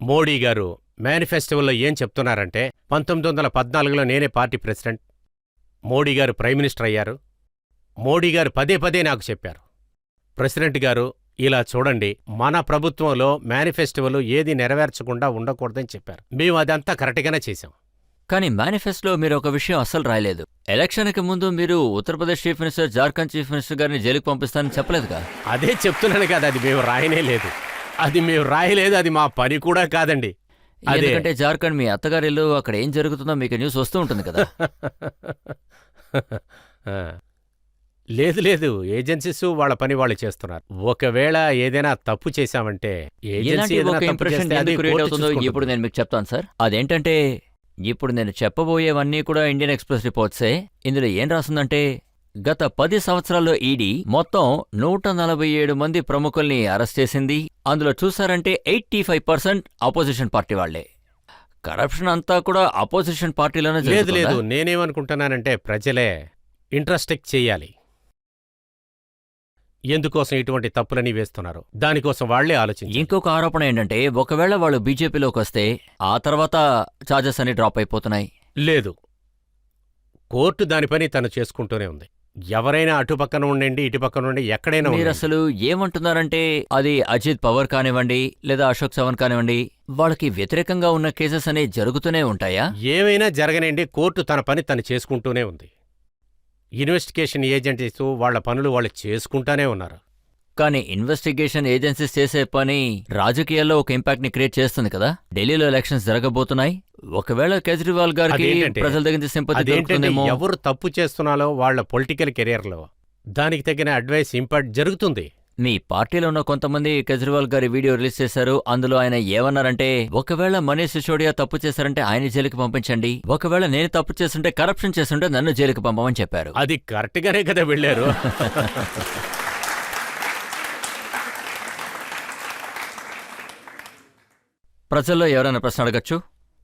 మోడీ గారు మేనిఫెస్టోలో ఏం చెప్తున్నారంటే, 1914లో నేనే పార్టీ ప్రెసిడెంట్, మోడీ గారు ప్రైమ్ మినిస్టర్ అయ్యారు. మోడీ గారు పదే పదే నాకు చెప్పారు, ప్రెసిడెంట్ గారు ఇలా చూడండి, మన ప్రభుత్వంలో మేనిఫెస్టోలో ఏది నెరవేర్చకుండా ఉండకూడదని చెప్పారు. మేము అదంతా కరెక్ట్గానే చేశాం. కానీ మేనిఫెస్టోలో మీరు ఒక విషయం అస్సలు రాయలేదు. ఎలక్షన్కి ముందు మీరు Uttar Pradesh chief minister, Jharkhand chief minister గారిని జైలుకి పంపిస్తానని చెప్పలేదుగా? అదే చెప్తున్నాను కదా, అది మేము రాయలేదు. అది మా పని కూడా కాదండి. ఎందుకంటే జార్ఖండ్ మీ అత్తగారిల్లు, అక్కడ ఏం జరుగుతుందో మీకు న్యూస్ వస్తూ ఉంటుంది కదా. లేదు, ఏజెన్సీస్ వాళ్ళ పని వాళ్ళు చేస్తున్నారు. ఒకవేళ ఏదైనా తప్పు చేశామంటే ఇలాంటి ఒక ఇంప్రెషన్ ఎందుకు క్రియేట్ అవుతుందో ఇప్పుడు నేను మీకు చెప్తాను సార్. అదేంటంటే, ఇప్పుడు నేను చెప్పబోయేవన్నీ కూడా ఇండియన్ ఎక్స్‌ప్రెస్ రిపోర్ట్సే. ఇందులో ఏం రాసుందంటే, గత 10 సంవత్సరాల్లో ఈడీ మొత్తం 147 మంది ప్రముఖుల్ని అరెస్ట్ చేసింది. అందులో చూసారంటే 85% అపోజిషన్ పార్టీ వాళ్లే. కరప్షన్ అంతా కూడా అపోజిషన్ పార్టీలోనే లేదు లేదు, జరుగుతుందా? నేనేమనుకుంటున్నానంటే ప్రజలే ఇంట్రస్టెక్ట్ చెయ్యాలి. ఎందుకోసం ఇటువంటి తప్పులని వేస్తున్నారు, దానికోసం వాళ్లే ఆలోచించాలి. ఇంకొక ఆరోపణ ఏంటంటే, ఒకవేళ వాళ్ళు బీజేపీలోకి వస్తే ఆ తర్వాత ఛార్జెస్ అన్ని డ్రాప్ అయిపోతున్నాయి. లేదు, కోర్టు దాని పని తను చేసుకుంటూనే ఉంది. ఎవరైనా అటుపక్కన ఉండండి ఇటుపక్కన ఉండి ఎక్కడైనా మీరు ఉండండి. అసలు ఏమంటున్నారంటే, అది అజిత్ పవార్ కానివ్వండి లేదా అశోక్ చవాన్ కానివ్వండి, వాళ్ళకి వ్యతిరేకంగా ఉన్న కేసెస్ అనేవి జరుగుతూనే ఉంటాయా? ఏమైనా జరగనండి, కోర్టు తన పని తను చేసుకుంటూనే ఉంది. ఇన్వెస్టిగేషన్ ఏజెంట్స్ వాళ్ళ పనులు వాళ్ళు చేసుకుంటానే ఉన్నారు. కానీ ఇన్వెస్టిగేషన్ ఏజెన్సీస్ చేసే పని రాజకీయాల్లో ఒక ఇంపాక్ట్ ని క్రియేట్ చేస్తుంది కదా. ఢిల్లీలో ఎలక్షన్స్ జరగబోతున్నాయి. ఒకవేళ కేజ్రీవాల్ గారికి అదేంటంటే- ప్రజల దగ్గర నుంచి సింపతి అదేంటంటే దొరుకుతుందేమో. ఎవరు తప్పు చేస్తున్నారో వాళ్ళ పొలిటికల్ కెరియర్లో దానికి తగిన అడ్వైస్ ఇంపాక్ట్ జరుగుతుంది. మీ పార్టీలో ఉన్న కొంతమంది కేజ్రీవాల్ గారి వీడియో రిలీజ్ చేశారు. అందులో ఆయన ఏమన్నారంటే, ఒకవేళ మనీష్ సిసోడియా తప్పు చేశారంటే ఆయన జైలుకి పంపించండి, ఒకవేళ నేను తప్పు చేస్తుంటే కరప్షన్ చేస్తుంటే నన్ను జైలుకి పంపమని చెప్పారు. అది కరెక్ట్గానే కదా వెళ్ళారు. ప్రజల్లో ఎవరైనా ప్రశ్న అడగచ్చు?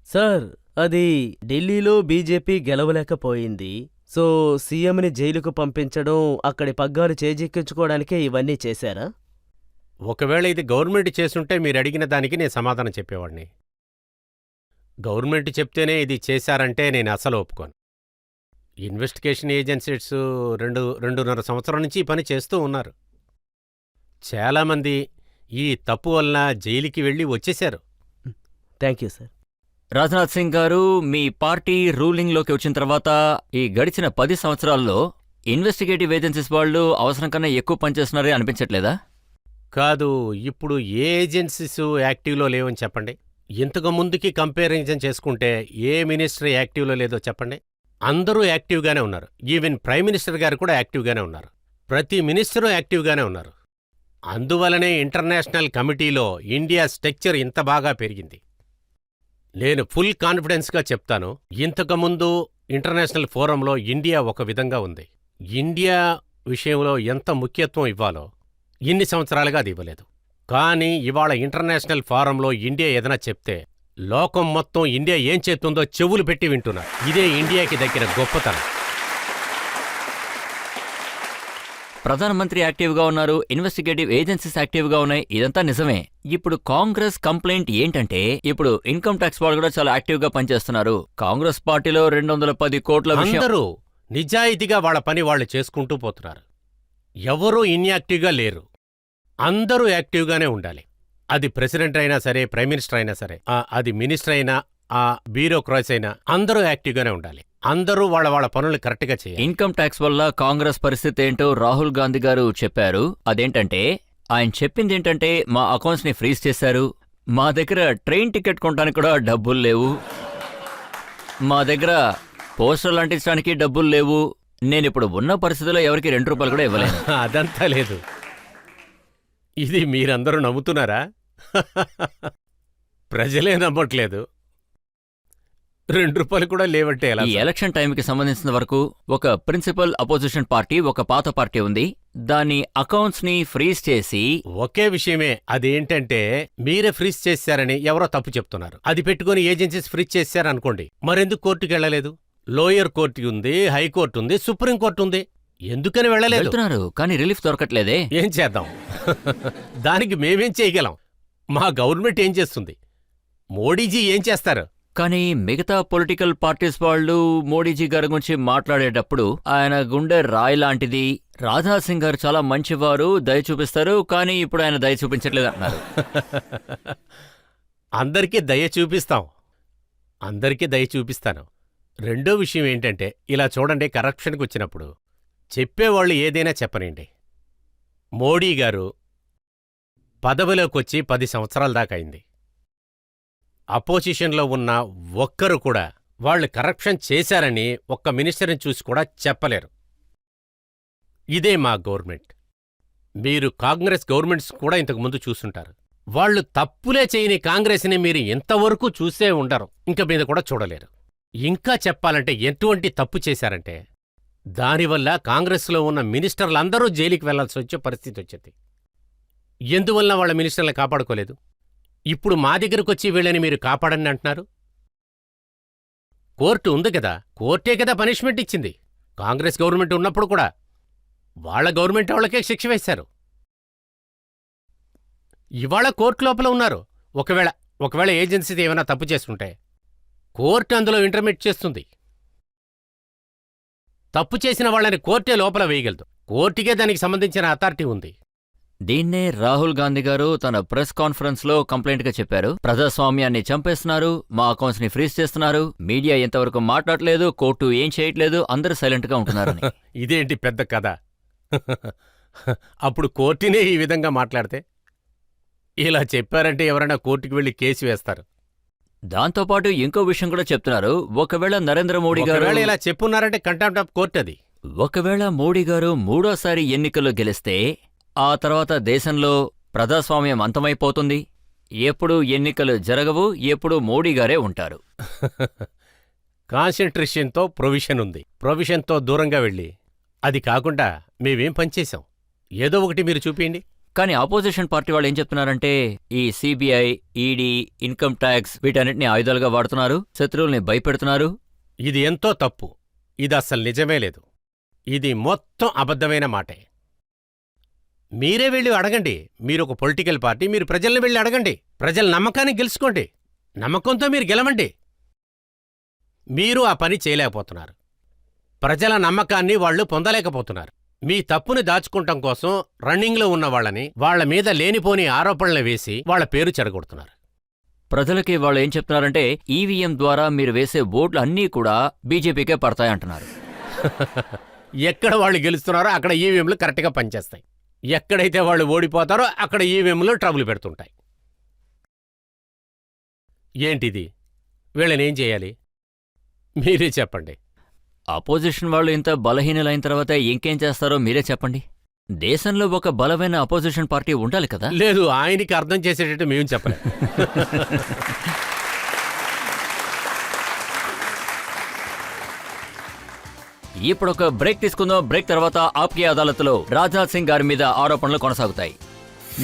సార్, అది ఢిల్లీలో బీజేపీ గెలవలేకపోయింది. సో సీఎంని జైలుకు పంపించడం, అక్కడి పగ్గాలు చేజిక్కించుకోవడానికే ఇవన్నీ చేశారా? ఒకవేళ ఇది గవర్నమెంట్ చేసుంటే మీరు అడిగిన దానికి నేను సమాధానం చెప్పేవాడిని. గవర్నమెంట్ చెప్తేనే ఇది చేశారంటే నేను అసలు ఒప్పుకోను. ఇన్వెస్టిగేషన్ ఏజెన్సీస్ 2.5 సంవత్సరం నుంచి ఈ పని చేస్తూ ఉన్నారు. చాలామంది ఈ తప్పు వలన జైలుకి వెళ్ళి వచ్చేశారు. Thank you sir. Rajnath Singh గారు, మీ పార్టీ రూలింగ్లోకి వచ్చిన తర్వాత ఈ గడిచిన 10 సంవత్సరాల్లో ఇన్వెస్టిగేటివ్ ఏజెన్సీస్ వాళ్ళు అవసరం కన్నా ఎక్కువ పనిచేస్తున్నారే అనిపించట్లేదా? కాదు, ఇప్పుడు ఏ ఏజెన్సీస్ యాక్టివ్లో లేవని చెప్పండి. ఇంతకు ముందుకి కంపారిజన్ చేసుకుంటే ఏ మినిస్టర్ యాక్టివ్లో లేదో చెప్పండి. అందరూ యాక్టివ్గానే ఉన్నారు. ఈవెన్ ప్రైమ్ మినిస్టర్ గారు కూడా యాక్టివ్గానే ఉన్నారు. ప్రతి మినిస్టరు యాక్టివ్గానే ఉన్నారు. అందువలనే ఇంటర్నేషనల్ కమిటీలో ఇండియా స్ట్రక్చర్ ఇంత బాగా పెరిగింది. నేను ఫుల్ కాన్ఫిడెన్స్గా చెప్తాను, ఇంతకుముందు ఇంటర్నేషనల్ ఫోరంలో ఇండియా ఒక విధంగా ఉంది. ఇండియా విషయంలో ఎంత ముఖ్యత్వం ఇవ్వాలో ఇన్ని సంవత్సరాలుగా అది ఇవ్వలేదు. కానీ ఇవాళ ఇంటర్నేషనల్ ఫోరంలో ఇండియా ఏదైనా చెప్తే లోకం మొత్తం ఇండియా ఏం చేస్తుందో చెవులు పెట్టి వింటున్నారు. ఇదే ఇండియాకి దగ్గర గొప్పతనం. ప్రధానమంత్రి యాక్టివ్గా ఉన్నారు, ఇన్వెస్టిగేటివ్ ఏజెన్సీస్ యాక్టివ్గా ఉన్నాయి, ఇదంతా నిజమే. ఇప్పుడు కాంగ్రెస్ కంప్లైంట్ ఏంటంటే, ఇప్పుడు ఇన్కమ్ ట్యాక్స్ వాళ్ళు కూడా చాలా యాక్టివ్గా పనిచేస్తున్నారు. కాంగ్రెస్ పార్టీలో 210 కోట్ల విషయం. అందరూ నిజాయితీగా వాళ్ళ పని వాళ్ళు చేసుకుంటూ పోతున్నారు. ఎవరూ ఇన్యాక్టివ్గా లేరు. అందరూ యాక్టివ్గానే ఉండాలి. అది ప్రెసిడెంట్ అయినా సరే, ప్రైమ్ మినిస్టర్ అయినా సరే, అది మినిస్టర్ అయినా, బ్యూరోక్రాట్స్ అయినా, అందరూ యాక్టివ్గానే ఉండాలి. అందరూ వాళ్ళ పనులు కరెక్ట్గా చేయాలి. ఇన్కమ్ ట్యాక్స్ వల్ల కాంగ్రెస్ పరిస్థితి ఏంటో రాహుల్ గాంధీ గారు చెప్పారు. అదేంటంటే, ఆయన చెప్పింది ఏంటంటే, మా అకౌంట్స్ ని ఫ్రీజ్ చేశారు, మా దగ్గర ట్రైన్ టికెట్ కొనడానికి కూడా డబ్బులు లేవు, మా దగ్గర పోస్టర్లు అంటించడానికి డబ్బులు లేవు, నేనిప్పుడు ఉన్న పరిస్థితుల్లో ఎవరికి 2 రూపాయలు కూడా ఇవ్వలేను. అదంతా లేదు. ఇది మీరందరూ నమ్ముతున్నారా? ప్రజలే నమ్మట్లేదు. 2 రూపాయలు కూడా లేవంటే ఎలా? ఈ ఎలక్షన్ టైంకి సంబంధించిన వరకు ఒక ప్రిన్సిపల్ అపోజిషన్ పార్టీ, ఒక పాత పార్టీ ఉంది. దాని అకౌంట్స్ ని ఫ్రీజ్ చేసి, ఒకే విషయమే. అదేంటంటే మీరే ఫ్రీజ్ చేశారని ఎవరో తప్పు చెప్తున్నారు. అది పెట్టుకుని ఏజెన్సీస్ ఫ్రీజ్ చేశారనుకోండి, మరెందుకు కోర్టుకి వెళ్ళలేదు? లోయర్ కోర్టు ఉంది, హైకోర్టు ఉంది, సుప్రీంకోర్టు ఉంది. ఎందుకని వెళ్ళలేదు? వెళ్తున్నారు కానీ రిలీఫ్ దొరకట్లేదే. ఏం చేద్దాం? దానికి మేమేం చేయగలం? మా గవర్నమెంట్ ఏం చేస్తుంది? మోడీజీ ఏం చేస్తారు? కానీ మిగతా పొలిటికల్ పార్టీస్ వాళ్ళు మోడీజీ గారి గురించి మాట్లాడేటప్పుడు ఆయన గుండె రాయి లాంటిది, రాజ్నాథ్ సింగ్ గారు చాలా మంచివారు, దయ చూపిస్తారు, కానీ ఇప్పుడు ఆయన దయ చూపించట్లేదు అంటున్నారు. అందరికీ దయ చూపిస్తాం, అందరికీ దయ చూపిస్తాను. రెండో విషయం ఏంటంటే, ఇలా చూడండి, కరప్షన్కి వచ్చినప్పుడు చెప్పేవాళ్ళు ఏదైనా చెప్పనండి. మోడీ గారు పదవిలోకొచ్చి 10 సంవత్సరాల దాకా అయింది. అపోజిషన్లో ఉన్న ఒక్కరు కూడా వాళ్ళు కరప్షన్ చేశారని ఒక్క మినిస్టర్ని చూసి కూడా చెప్పలేరు. ఇదే మా గవర్నమెంట్. మీరు కాంగ్రెస్ గవర్నమెంట్స్ కూడా ఇంతకుముందు చూసుంటారు. వాళ్ళు తప్పులే చేయని కాంగ్రెస్ని మీరు ఇంతవరకు చూసే ఉండరు, ఇంక మీద కూడా చూడలేరు. ఇంకా చెప్పాలంటే ఎటువంటి తప్పు చేశారంటే దానివల్ల కాంగ్రెస్లో ఉన్న మినిస్టర్లందరూ జైలుకి వెళ్లాల్సి వచ్చే పరిస్థితి వచ్చింది. ఎందువల్ల వాళ్ళ మినిస్టర్లను కాపాడుకోలేదు? ఇప్పుడు మా దగ్గరకొచ్చి వీళ్ళని మీరు కాపాడని అంటున్నారు. కోర్టు ఉంది కదా, కోర్టే కదా పనిష్మెంట్ ఇచ్చింది. కాంగ్రెస్ గవర్నమెంట్ ఉన్నప్పుడు కూడా వాళ్ళ గవర్నమెంట్ వాళ్ళకే శిక్ష వేశారు. ఇవాళ కోర్టు లోపల ఉన్నారు. ఒకవేళ ఏజెన్సీది ఏమైనా తప్పు చేసుకుంటే కోర్టు అందులో ఇంటర్మీట్ చేస్తుంది. తప్పు చేసిన వాళ్ళని కోర్టే లోపల వేయగలదు. కోర్టుకే దానికి సంబంధించిన అథారిటీ ఉంది. దీన్నే రాహుల్ గాంధీ గారు తన ప్రెస్ కాన్ఫరెన్స్ లో కంప్లైంట్ గా చెప్పారు. ప్రజాస్వామ్యాన్ని చంపేస్తున్నారు, మా అకౌంట్స్ ని ఫ్రీజ్ చేస్తున్నారు, మీడియా ఎంతవరకు మాట్లాడలేదు, కోర్టు ఏం చేయట్లేదు, అందరూ సైలెంట్ గా ఉంటున్నారని. ఇదేంటి పెద్ద కథ? అప్పుడు కోర్టునే ఈ విధంగా మాట్లాడితే ఇలా చెప్పారంటే ఎవరైనా కోర్టుకు వెళ్లి కేసు వేస్తారు. దాంతోపాటు ఇంకో విషయం కూడా చెప్తున్నారు. ఒకవేళ నరేంద్ర మోడీ గారు ఒకవేళ ఇలా చెప్పున్నారంటే కంటెంప్ట్ ఆఫ్ కోర్ట్ అది. ఒకవేళ మోడీ గారు మూడోసారి ఎన్నికల్లో గెలిస్తే ఆ తర్వాత దేశంలో ప్రజాస్వామ్యం అంతమైపోతుంది. ఎప్పుడు ఎన్నికలు జరగవు, ఎప్పుడు మోడీ గారే ఉంటారు. కాన్సంట్రేషన్తో ప్రొవిషన్ ఉంది. ప్రొవిషన్తో దూరంగా వెళ్ళి అది కాకుండా మేమేం పనిచేశాం? ఏదో ఒకటి మీరు చూపించండి. కానీ ఆపోజిషన్ పార్టీ వాళ్ళు ఏం చెప్తున్నారంటే ఈ సిబిఐ, ఈడీ, ఇన్కమ్ ట్యాక్స్ వీటన్నిటిని ఆయుధాలుగా వాడుతున్నారు, శత్రువుల్ని భయపెడుతున్నారు. ఇది ఎంతో తప్పు. ఇది అస్సలు నిజమే లేదు. ఇది మొత్తం అబద్ధమైన మాటే. మీరే వెళ్ళి అడగండి. మీరొక పొలిటికల్ పార్టీ, మీరు ప్రజల్ని వెళ్ళి అడగండి. ప్రజల నమ్మకాన్ని గెలుచుకోండి. నమ్మకంతో మీరు గెలవండి. మీరు ఆ పని చేయలేకపోతున్నారు. ప్రజల నమ్మకాన్ని వాళ్ళు పొందలేకపోతున్నారు. మీ తప్పుని దాచుకుంటం కోసం రన్నింగ్లో ఉన్న వాళ్ళని, వాళ్ల మీద లేనిపోని ఆరోపణలు వేసి వాళ్ల పేరు చెడగొడుతున్నారు. ప్రజలకి వాళ్ళు ఏం చెప్తున్నారంటే ఈవీఎం ద్వారా మీరు వేసే ఓట్లు అన్నీ కూడా బీజేపీకే పడతాయంటున్నారు. ఎక్కడ వాళ్ళు గెలుస్తున్నారో అక్కడ ఈవీఎంలు కరెక్ట్గా పనిచేస్తాయి. ఎక్కడైతే వాళ్ళు ఓడిపోతారో అక్కడ ఈవీఎంలు ట్రబుల్ పెడుతుంటాయి. ఏంటిది? వీళ్ళనేం చేయాలి? మీరే చెప్పండి. అపోజిషన్ వాళ్ళు ఇంత బలహీనలైన తర్వాత ఇంకేం చేస్తారో మీరే చెప్పండి. దేశంలో ఒక బలమైన అపోజిషన్ పార్టీ ఉండాలి కదా. లేదు, ఆయనకి అర్థం చేసేటట్టు మేము చెప్పలేం. ఇప్పుడు ఒక బ్రేక్ తీసుకుందాం. బ్రేక్ తర్వాత ఆప్కే అదాలత్లో రాజ్నాథ్ సింగ్ గారి మీద ఆరోపణలు కొనసాగుతాయి.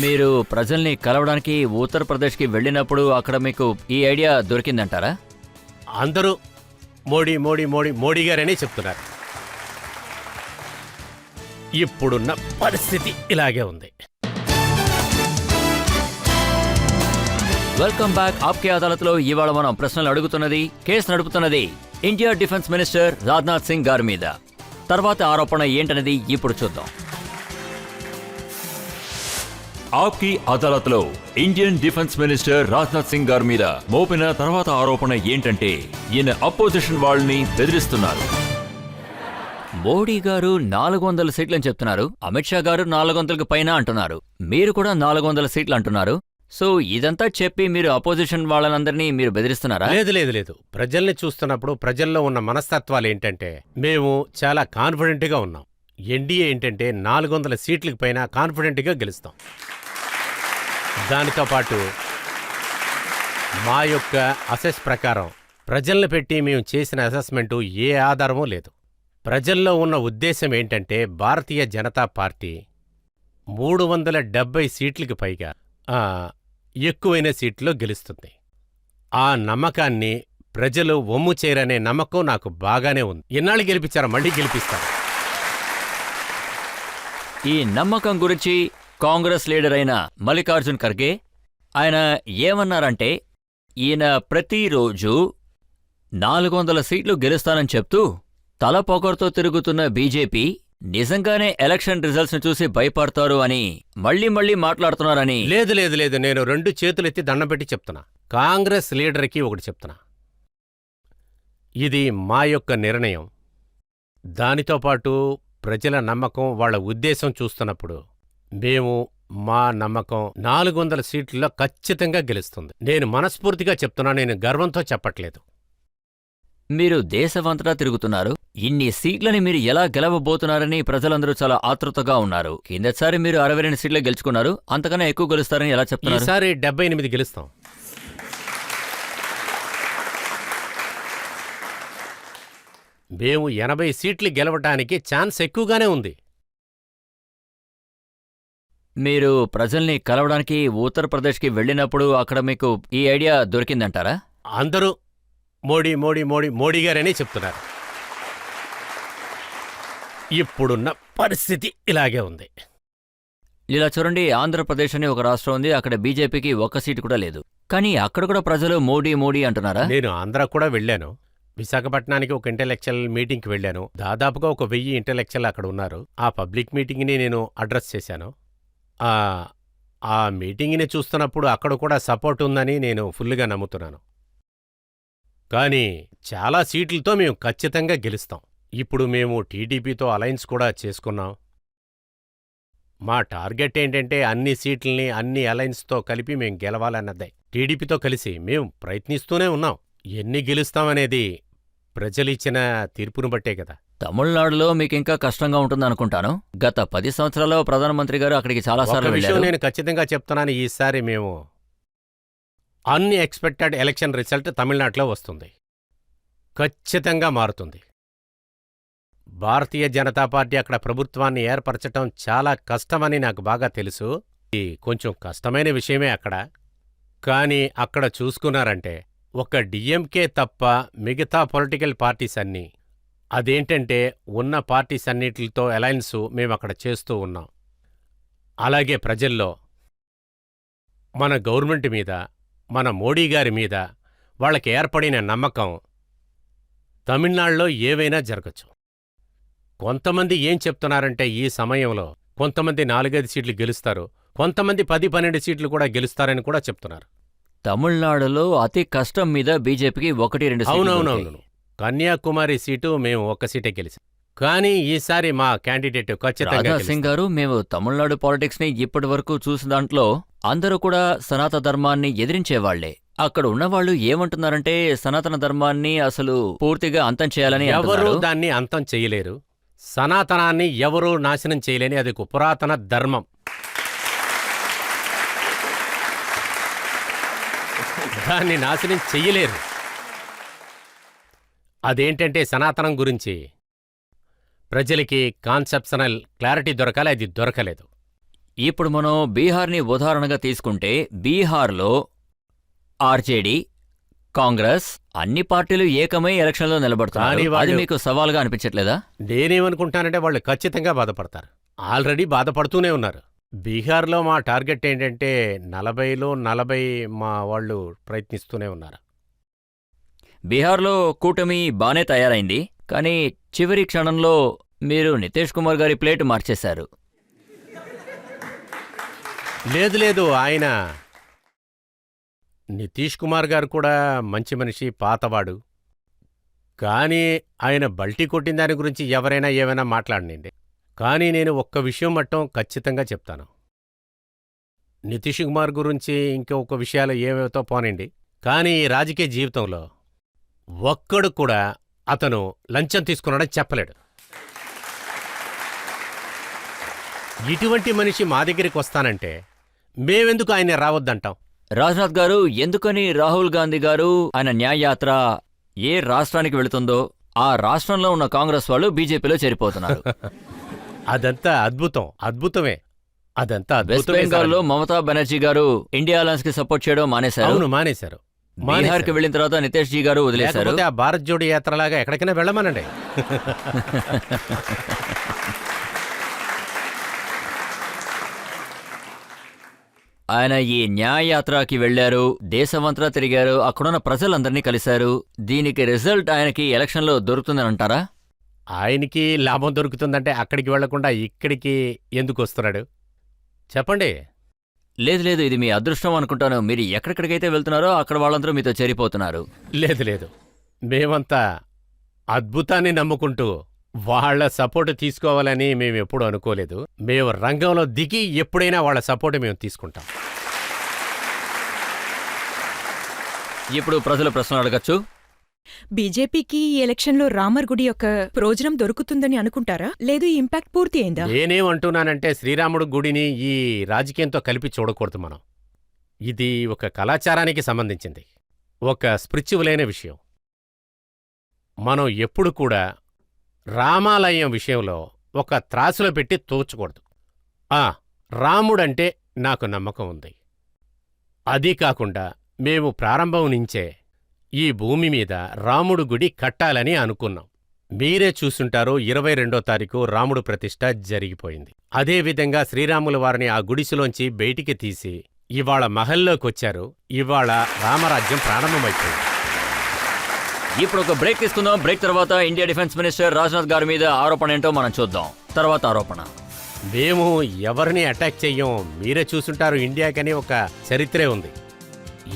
మీరు ప్రజల్ని కలవడానికి ఉత్తరప్రదేశ్కి వెళ్ళినప్పుడు అక్కడ మీకు ఈ ఐడియా దొరికిందంటారా? అందరూ మోడీ మోడీ మోడీ మోడీ గారనే చెప్తున్నారు. ఇప్పుడున్న పరిస్థితి ఇలాగే ఉంది. Welcome back. ఆప్కే అదాలత్లో ఇవాళ మనం ప్రశ్నలు అడుగుతున్నది, కేసు నడుపుతున్నది India defence minister Rajnath Singh గారి మీద. తర్వాత ఆరోపణ ఏంటనేది ఇప్పుడు చూద్దాం. ఆప్కి అదాలత్లో Indian defence minister Rajnath Singh గారి మీద మోపిన తర్వాత ఆరోపణ ఏంటంటే ఈయన అపోజిషన్ వాళ్ళని బెదిరిస్తున్నారు. మోడీ గారు 400 సీట్లని చెప్తున్నారు, అమిత్ షా గారు 400కు పైన అంటున్నారు, మీరు కూడా 400 సీట్లు అంటున్నారు. సో ఇదంతా చెప్పి మీరు అపోజిషన్ వాళ్ళనందరినీ మీరు బెదిరిస్తున్నారా? లేదు లేదు లేదు. ప్రజల్ని చూస్తున్నప్పుడు ప్రజల్లో ఉన్న మనస్తత్వాలు ఏంటంటే మేము చాలా కాన్ఫిడెంట్గా ఉన్నాం. ఎన్డీఏ ఏంటంటే 400 సీట్లకు పైన కాన్ఫిడెంట్గా గెలుస్తాం. దానితో పాటు మా యొక్క అసెస్ ప్రకారం ప్రజల్ని పెట్టి మేము చేసిన అసెస్మెంటు ఏ ఆధారమూ లేదు. ప్రజల్లో ఉన్న ఉద్దేశం ఏంటంటే భారతీయ జనతా పార్టీ 370 సీట్లకు పైగా ఎక్కువైన సీట్లో గెలుస్తుంది. ఆ నమ్మకాన్ని ప్రజలు ఒమ్ము చేయరనే నమ్మకం నాకు బాగానే ఉంది. ఎన్నాళ్ళు గెలిపించారా, మళ్ళీ గెలిపిస్తారు. ఈ నమ్మకం గురించి కాంగ్రెస్ లీడర్ అయిన మల్లికార్జున్ ఖర్గే ఆయన ఏమన్నారంటే ఈయన ప్రతిరోజు 400 సీట్లు గెలుస్తానని చెప్తూ తల పొగరుతో తిరుగుతున్న బీజేపీ నిజంగానే ఎలక్షన్ రిజల్ట్స్ ని చూసి భయపడతారు అని మళ్లీ మళ్లీ మాట్లాడుతున్నారని. లేదు లేదు లేదు, నేను 2 చేతులెత్తి దండం పెట్టి చెప్తున్నా. కాంగ్రెస్ లీడర్కి ఒకటి చెప్తున్నా, ఇది మా యొక్క నిర్ణయం. దానితో పాటు ప్రజల నమ్మకం, వాళ్ళ ఉద్దేశం చూస్తున్నప్పుడు మేము మా నమ్మకం 400 సీట్లలో ఖచ్చితంగా గెలుస్తుంది. నేను మనస్ఫూర్తిగా చెప్తున్నా, నేను గర్వంతో చెప్పట్లేదు. మీరు దేశమంతటా తిరుగుతున్నారు, ఇన్ని సీట్లని మీరు ఎలా గెలవబోతున్నారని ప్రజలందరూ చాలా ఆతృతగా ఉన్నారు. కిందసారి మీరు 62 సీట్లే గెలుచుకున్నారు, అంతకన్నా ఎక్కువ గెలుస్తారని ఎలా చెప్తున్నారు? ఈసారి 78 గెలుస్తాం. మేము 80 సీట్లు గెలవటానికి ఛాన్స్ ఎక్కువగానే ఉంది. మీరు ప్రజల్ని కలవడానికి ఉత్తరప్రదేశ్కి వెళ్ళినప్పుడు అక్కడ మీకు ఈ ఐడియా దొరికిందంటారా? అందరూ మోడీ మోడీ మోడీ మోడీ గారని చెప్తున్నారు. ఇప్పుడున్న పరిస్థితి ఇలాగే ఉంది. ఇలా చూడండి, ఆంధ్రప్రదేశ్ అని ఒక రాష్ట్రం ఉంది, అక్కడ బీజేపీకి ఒక్క సీటు కూడా లేదు. కానీ అక్కడ కూడా ప్రజలు మోడీ మోడీ అంటున్నారా? నేను ఆంధ్ర కూడా వెళ్ళాను. విశాఖపట్నానికి ఒక ఇంటెలెక్చువల్ మీటింగ్కి వెళ్ళాను. దాదాపుగా 1000 ఇంటెలెక్చువల్ అక్కడ ఉన్నారు. ఆ పబ్లిక్ మీటింగ్ని నేను అడ్రస్ చేశాను. ఆ మీటింగ్ని చూస్తున్నప్పుడు అక్కడ కూడా సపోర్ట్ ఉందని నేను ఫుల్గా నమ్ముతున్నాను. కానీ చాలా సీట్లతో మేము ఖచ్చితంగా గెలుస్తాం. ఇప్పుడు మేము టీడీపీతో అలయన్స్ కూడా చేసుకున్నాం. మా టార్గెట్ ఏంటంటే అన్ని సీట్లని అన్ని అలయన్స్తో కలిపి మేం గెలవాలన్నదే. టీడీపీతో కలిసి మేం ప్రయత్నిస్తూనే ఉన్నాం. ఎన్ని గెలుస్తామనేది ప్రజలిచ్చిన తీర్పును బట్టే కదా. తమిళనాడులో మీకింకా కష్టంగా ఉంటుందనుకుంటాను. గత 10 సంవత్సరాల్లో ప్రధానమంత్రి గారు అక్కడికి ఒక చాలాసార్లు విషయం వెళ్ళారు. నేను ఖచ్చితంగా చెప్తున్నాను, ఈసారి మేము అన్ఎక్స్పెక్టెడ్ ఎలక్షన్ రిజల్ట్ తమిళనాడులో వస్తుంది. ఖచ్చితంగా మారుతుంది. భారతీయ జనతా పార్టీ అక్కడ ప్రభుత్వాన్ని ఏర్పరచటం చాలా కష్టమని నాకు బాగా తెలుసు. ఇది కొంచెం కష్టమైన విషయమే అక్కడ. కానీ అక్కడ చూసుకున్నారంటే ఒక డిఎంకే తప్ప మిగతా పొలిటికల్ పార్టీస్ అన్నీ, అదేంటంటే ఉన్న పార్టీస్ అన్నిటితో అలయన్సు మేమక్కడ చేస్తూ ఉన్నాం. అలాగే ప్రజల్లో మన గవర్నమెంట్ మీద, మన మోడీ గారి మీద వాళ్ళకి ఏర్పడిన నమ్మకం తమిళనాడులో ఏవైనా జరగచ్చు. కొంతమంది ఏం చెప్తున్నారంటే ఈ సమయంలో కొంతమంది 4-5 సీట్లు గెలుస్తారు, కొంతమంది 10-12 సీట్లు కూడా గెలుస్తారని కూడా చెప్తున్నారు. తమిళనాడులో అతి కష్టం మీద బీజేపీకి 1-2 సీట్లు అవునవునవును. దొరికాయి. కన్యాకుమారి సీటు మేము ఒక్క సీటే గెలిచాం. కానీ ఈసారి మా క్యాండిడేట్ ఖచ్చితంగా రాజా గెలుస్తారు. సింగ్ గారు, మేము తమిళనాడు పాలిటిక్స్ ని ఇప్పటి వరకు చూసిన దాంట్లో అందరూ కూడా సనాతన ధర్మాన్ని ఎదిరించేవాళ్లే. అక్కడ ఉన్నవాళ్లు ఏమంటున్నారంటే సనాతన ధర్మాన్ని అసలు పూర్తిగా అంతం చేయాలని ఎవరూ అంటున్నారు. దాన్ని అంతం చేయలేరు. సనాతనాన్ని ఎవరూ నాశనం చేయలేని అది ఒక పురాతన ధర్మం. దాన్ని నాశనం చెయ్యలేరు. అదేంటంటే సనాతనం గురించి ప్రజలకి కాన్సెప్షనల్ క్లారిటీ దొరకాలి, అది దొరకలేదు. ఇప్పుడు మనం బీహార్ని ఉదాహరణగా తీసుకుంటే బీహార్లో ఆర్జేడీ, కాంగ్రెస్ అన్ని పార్టీలు ఏకమై ఎలక్షన్లో నిలబడుతున్నారు. కానీ వాళ్ళు- అది మీకు సవాల్గా అనిపించట్లేదా? నేనేమనుకుంటానంటే వాళ్ళు ఖచ్చితంగా బాధపడతారు. ఆల్రెడీ బాధపడుతూనే ఉన్నారు. బీహార్లో మా టార్గెట్ ఏంటంటే 40లో 40 మా వాళ్ళు ప్రయత్నిస్తూనే ఉన్నారు. బీహార్లో కూటమి బానే తయారైంది, కానీ చివరి క్షణంలో మీరు నితీష్ కుమార్ గారి ప్లేట్ మార్చేశారు. లేదు లేదు, ఆయన నితీష్ కుమార్ గారు కూడా మంచి మనిషి, పాతవాడు. కానీ ఆయన బల్టీ కొట్టిన దాని గురించి ఎవరైనా ఏమైనా మాట్లాడనండి. కానీ నేను ఒక్క విషయం మట్టం ఖచ్చితంగా చెప్తాను. నితీష్ కుమార్ గురించి ఇంకొక విషయాలు ఏమేతో పోనండి, కానీ ఈ రాజకీయ జీవితంలో ఒక్కడు కూడా అతను లంచం తీసుకున్నాడని చెప్పలేడు. ఇటువంటి మనిషి మా దగ్గరికి వస్తానంటే మేమెందుకు ఆయన రావద్దంటాం? రాజ్నాథ్ గారు, ఎందుకని రాహుల్ గాంధీ గారు ఆయన న్యాయయాత్ర ఏ రాష్ట్రానికి వెళుతుందో ఆ రాష్ట్రంలో ఉన్న కాంగ్రెస్ వాళ్ళు బీజేపీలో చేరిపోతున్నారు. అదంతా అద్భుతం, అద్భుతమే. అదంతా వెస్ట్ అద్భుతమే బెంగాల్లో సార్. మమతా బెనర్జీ గారు ఇండియా అలయన్స్ కి సపోర్ట్ చేయడం మానేశారు. అవును, మానేశారు. బీహార్ కి వెళ్ళిన తర్వాత నితీష్ జీ గారు వదిలేశారు. లేకపోతే ఆ భారత్ జోడీ యాత్రలాగా ఎక్కడికైనా వెళ్ళమనండి. ఆయన ఈ న్యాయయాత్రకి వెళ్లారు, దేశమంతా తిరిగారు, అక్కడున్న ప్రజలందరినీ కలిశారు. దీనికి రిజల్ట్ ఆయనకి ఎలక్షన్లో దొరుకుతుందని అంటారా? ఆయనకి లాభం దొరుకుతుందంటే అక్కడికి వెళ్లకుండా ఇక్కడికి ఎందుకు వస్తున్నాడు చెప్పండి? లేదు లేదు, ఇది మీ అదృష్టం అనుకుంటాను. మీరు ఎక్కడెక్కడికైతే వెళ్తున్నారో అక్కడ వాళ్ళందరూ మీతో చేరిపోతున్నారు. లేదు లేదు, మేమంతా అద్భుతాన్ని నమ్ముకుంటూ వాళ్ళ సపోర్ట్ తీసుకోవాలని మేము ఎప్పుడూ అనుకోలేదు. మేము రంగంలో దిగి ఎప్పుడైనా వాళ్ళ సపోర్ట్ మేము తీసుకుంటాం. ఇప్పుడు ప్రజలు ప్రశ్నలు అడగచ్చు. బీజేపీకి ఈ ఎలక్షన్లో రామర్ గుడి యొక్క ప్రయోజనం దొరుకుతుందని అనుకుంటారా, లేదు ఈ ఇంపాక్ట్ పూర్తి అయిందా? నేనేమంటున్నానంటే శ్రీరాముడు గుడిని ఈ రాజకీయంతో కలిపి చూడకూడదు మనం. ఇది ఒక కళాచారానికి సంబంధించింది, ఒక స్పిరిచువల్ అయిన విషయం. మనం ఎప్పుడు కూడా రామాలయం విషయంలో ఒక త్రాసులో పెట్టి తోచకూడదు. రాముడంటే నాకు నమ్మకం ఉంది. అదీ కాకుండా మేము ప్రారంభం నుంచే ఈ భూమి మీద రాముడు గుడి కట్టాలని అనుకున్నాం. మీరే చూసుంటారో 22వ తారీఖు రాముడు ప్రతిష్ఠ జరిగిపోయింది. అదేవిధంగా శ్రీరాముల వారిని ఆ గుడిసెలోంచి బయటికి తీసి ఇవాళ మహల్లోకొచ్చారు. ఇవాళ రామరాజ్యం ప్రారంభమైపోయింది. ఇప్పుడు ఒక బ్రేక్ తీసుకుందాం. బ్రేక్ తర్వాత ఇండియా డిఫెన్స్ మినిస్టర్ రాజ్నాథ్ గారి మీద ఆరోపణ ఏంటో మనం చూద్దాం. తర్వాత ఆరోపణ. మేము ఎవరిని అటాక్ చెయ్యం. మీరే చూసుంటారు ఇండియాకని ఒక చరిత్రే ఉంది.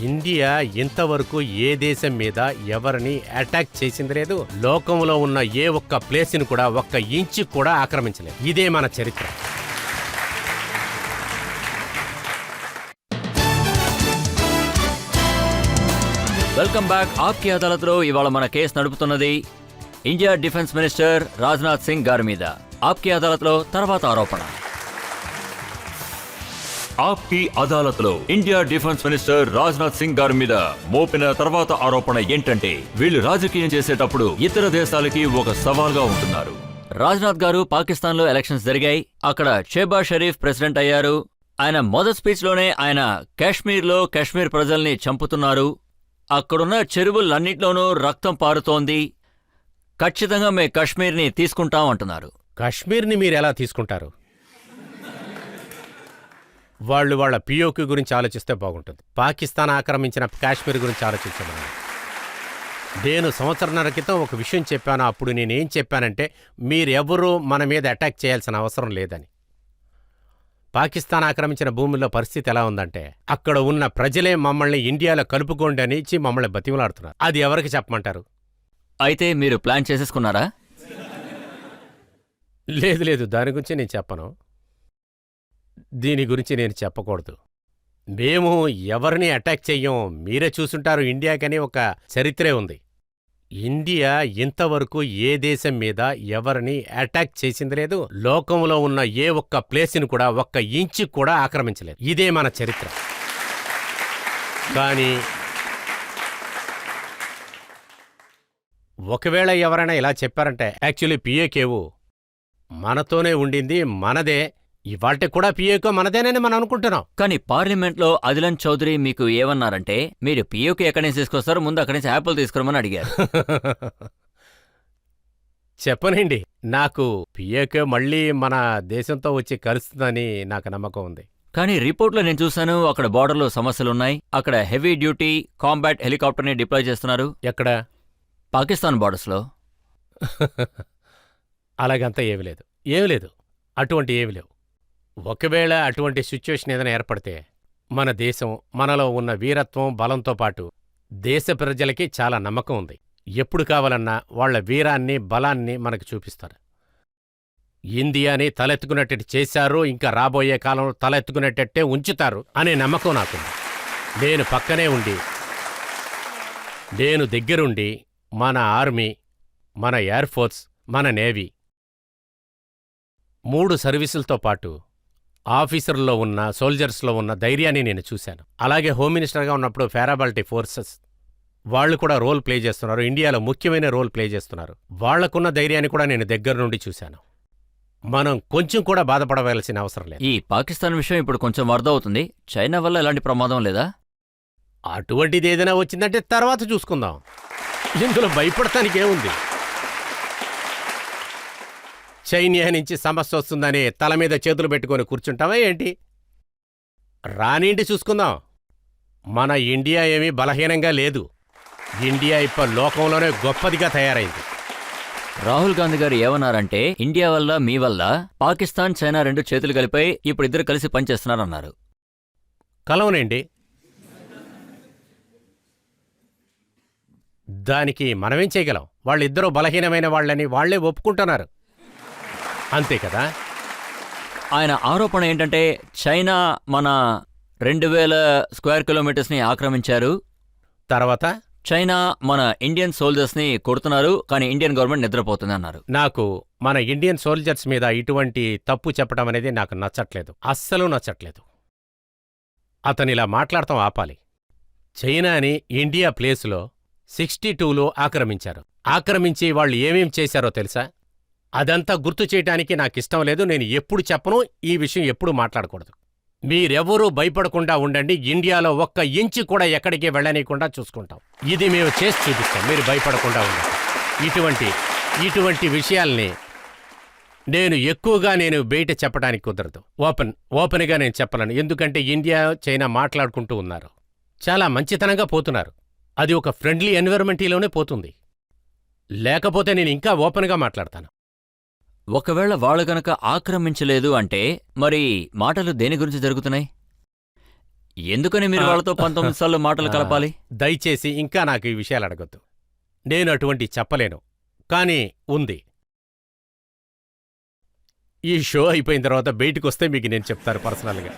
ఇండియా ఇంతవరకు ఏ దేశం మీద ఎవరిని అటాక్ చేసింది లేదు. లోకంలో ఉన్న ఏ ఒక్క ప్లేస్ని కూడా ఒక్క ఇంచు కూడా ఆక్రమించలేదు. ఇదే మన చరిత్ర. Welcome back. ఆప్కి అదాలత్లో ఇవాళ మన కేసు నడుపుతున్నది India defence minister Rajnath Singh గారి మీద. ఆప్కి అదాలత్లో తర్వాత ఆరోపణ. ఆప్కి అదాలత్లో India defence minister Rajnath Singh గారి మీద మోపిన తర్వాత ఆరోపణ ఏంటంటే వీళ్ళు రాజకీయం చేసేటప్పుడు ఇతర దేశాలకి ఒక సవాల్గా ఉంటున్నారు. రాజ్నాథ్ గారు పాకిస్తాన్లో ఎలక్షన్స్ జరిగాయి. అక్కడ షెహబాజ్ షరీఫ్ ప్రెసిడెంట్ అయ్యారు. ఆయన మొదటి స్పీచ్లోనే ఆయన కాశ్మీర్లో కాశ్మీర్ ప్రజల్ని చంపుతున్నారు, అక్కడున్న చెరువులన్నింటిలోనూ రక్తం పారుతోంది, ఖచ్చితంగా మే కాశ్మీర్ని తీసుకుంటాం అంటున్నారు. కాశ్మీర్ని మీరెలా తీసుకుంటారు? వాళ్ళు వాళ్ళ పిఓకి గురించి ఆలోచిస్తే బాగుంటుంది. పాకిస్తాన్ ఆక్రమించిన కాశ్మీర్ గురించి ఆలోచించమని. నేను సంవత్సరాల క్రితం ఒక విషయం చెప్పాను. అప్పుడు నేనేం చెప్పానంటే మీరెవరూ మన మీద అటాక్ చేయాల్సిన అవసరం లేదని. పాకిస్తాన్ ఆక్రమించిన భూముల్లో పరిస్థితి ఎలా ఉందంటే అక్కడ ఉన్న ప్రజలే మమ్మల్ని ఇండియాలో కలుపుకోండి అని ఇచ్చి మమ్మల్ని బతిమలాడుతున్నారు. అది ఎవరికి చెప్పమంటారు? అయితే మీరు ప్లాన్ చేసేసుకున్నారా? లేదు లేదు, దాని గురించి నేను చెప్పను. దీని గురించి నేను చెప్పకూడదు. మేము ఎవరిని అటాక్ చెయ్యం. మీరే చూసుంటారు ఇండియాకని ఒక చరిత్రే ఉంది. ఇండియా ఇంతవరకు ఏ దేశం మీద ఎవరిని అటాక్ చేసింది లేదు. లోకంలో ఉన్న ఏ ఒక్క ప్లేస్ని కూడా ఒక్క ఇంచు కూడా ఆక్రమించలేదు. ఇదే మన చరిత్ర. కానీ ఒకవేళ ఎవరైనా ఇలా చెప్పారంటే యాక్చువల్లీ పిఏకేవు మనతోనే ఉండింది, మనదే. ఇవాళ కూడా పిఏకో మనదేనని మనం అనుకుంటున్నాం. కానీ పార్లమెంట్లో అదిలన్ చౌదరి మీకు ఏమన్నారంటే మీరు పిఓకి ఎక్కడి నుంచి తీసుకొస్తారు, ముందు అక్కడి నుంచి యాపిల్ తీసుకురమని అడిగారు. చెప్పనండి, నాకు పిఏకే మళ్ళీ మన దేశంతో వచ్చి కలుస్తుందని నాకు నమ్మకం ఉంది. కానీ రిపోర్ట్లో నేను చూశాను అక్కడ బార్డర్లో సమస్యలున్నాయి. అక్కడ హెవీ డ్యూటీ కాంబాట్ హెలికాప్టర్ని డిప్లాయ్ చేస్తున్నారు. ఎక్కడ? పాకిస్తాన్ బార్డర్స్లో. అలాగంతా ఏమి లేదు, ఏమి లేదు, అటువంటి ఏమి లేవు. ఒకవేళ అటువంటి సిచ్యువేషన్ ఏదైనా ఏర్పడితే మన దేశం, మనలో ఉన్న వీరత్వం, బలంతో పాటు దేశ ప్రజలకి చాలా నమ్మకం ఉంది. ఎప్పుడు కావాలన్నా వాళ్ల వీరాన్ని, బలాన్ని మనకు చూపిస్తారు. ఇండియాని తలెత్తుకునేటట్టు చేశారు, ఇంకా రాబోయే కాలంలో తలెత్తుకునేటట్టే ఉంచుతారు అనే నమ్మకం నాకుంది. నేను పక్కనే ఉండి, నేను దగ్గరుండి మన ఆర్మీ, మన ఎయిర్ ఫోర్స్, మన నేవీ 3 సర్వీసులతో పాటు ఆఫీసర్లో ఉన్న, సోల్జర్స్లో ఉన్న ధైర్యాన్ని నేను చూశాను. అలాగే హోమ్ మినిస్టర్గా ఉన్నప్పుడు పారామిలిటరీ ఫోర్సెస్ వాళ్ళు కూడా రోల్ ప్లే చేస్తున్నారు. ఇండియాలో ముఖ్యమైన రోల్ ప్లే చేస్తున్నారు. వాళ్లకున్న ధైర్యాన్ని కూడా నేను దగ్గర నుండి చూశాను. మనం కొంచెం కూడా బాధపడవలసిన అవసరం లేదు. ఈ పాకిస్తాన్ విషయం ఇప్పుడు కొంచెం అర్థమవుతుంది. చైనా వల్ల ఎలాంటి ప్రమాదం లేదా? అటువంటిది ఏదైనా వచ్చిందంటే తర్వాత చూసుకుందాం. ఇందులో భయపడటానికి ఏముంది? చైనా నుంచి సమస్య వస్తుందని తల మీద చేతులు పెట్టుకొని కూర్చుంటావా ఏంటి? రానింటి చూసుకుందాం. మన ఇండియా ఏమీ బలహీనంగా లేదు. ఇండియా ఇప్పుడు లోకంలోనే గొప్పదిగా తయారైంది. రాహుల్ గాంధీ గారు ఏమన్నారంటే ఇండియా వల్ల, మీ వల్ల పాకిస్తాన్, చైనా 2 చేతులు కలిపాయి, ఇప్పుడు ఇద్దరు కలిసి పనిచేస్తున్నారన్నారు. కలవనండి. దానికి మనమేం చేయగలం? వాళ్ళిద్దరూ బలహీనమైన వాళ్ళని వాళ్లే ఒప్పుకుంటున్నారు. అంతే కదా? ఆయన ఆరోపణ ఏంటంటే చైనా మన 2000 స్క్వేర్ కిలోమీటర్స్ని ఆక్రమించారు. తర్వాత చైనా మన ఇండియన్ సోల్జర్స్ని కొడుతున్నారు, కానీ ఇండియన్ గవర్నమెంట్ నిద్రపోతుంది అన్నారు. నాకు మన ఇండియన్ సోల్జర్స్ మీద ఇటువంటి తప్పు చెప్పడం అనేది నాకు నచ్చట్లేదు, అస్సలు నచ్చట్లేదు. అతనిలా మాట్లాడతాం ఆపాలి. చైనాని ఇండియా ప్లేసులో 62లో ఆక్రమించారు. ఆక్రమించి వాళ్ళు ఏమేం చేశారో తెలుసా? అదంతా గుర్తు చేయటానికి నాకిష్టం లేదు. నేను ఎప్పుడు చెప్పను, ఈ విషయం ఎప్పుడు మాట్లాడకూడదు. మీరెవరూ భయపడకుండా ఉండండి. ఇండియాలో ఒక్క ఇంచు కూడా ఎక్కడికి వెళ్ళనీయకుండా చూసుకుంటాం. ఇది మేము చేసి చూపిస్తాం. మీరు భయపడకుండా ఉండండి. ఇటువంటి విషయాల్ని నేను బయట చెప్పడానికి కుదరదు. ఓపెన్గా నేను చెప్పలేను. ఎందుకంటే ఇండియా చైనా మాట్లాడుకుంటూ ఉన్నారు. చాలా మంచితనంగా పోతున్నారు. అది ఒక ఫ్రెండ్లీ ఎన్విరాన్మెంటీలోనే పోతుంది. లేకపోతే నేను ఇంకా ఓపెన్గా మాట్లాడతాను. ఒకవేళ వాళ్ళు గనక ఆక్రమించలేదు అంటే మరి మాటలు దేని గురించి జరుగుతున్నాయి? ఎందుకని మీరు వాళ్ళతో 19 సార్లు మాటలు కలపాలి? దయచేసి ఇంకా నాకు ఈ విషయాలు అడగొద్దు. నేను అటువంటి చెప్పలేను. కానీ ఉంది. ఈ షో అయిపోయిన తర్వాత బయటకు వస్తే మీకు నేను చెప్తాను పర్సనల్గా.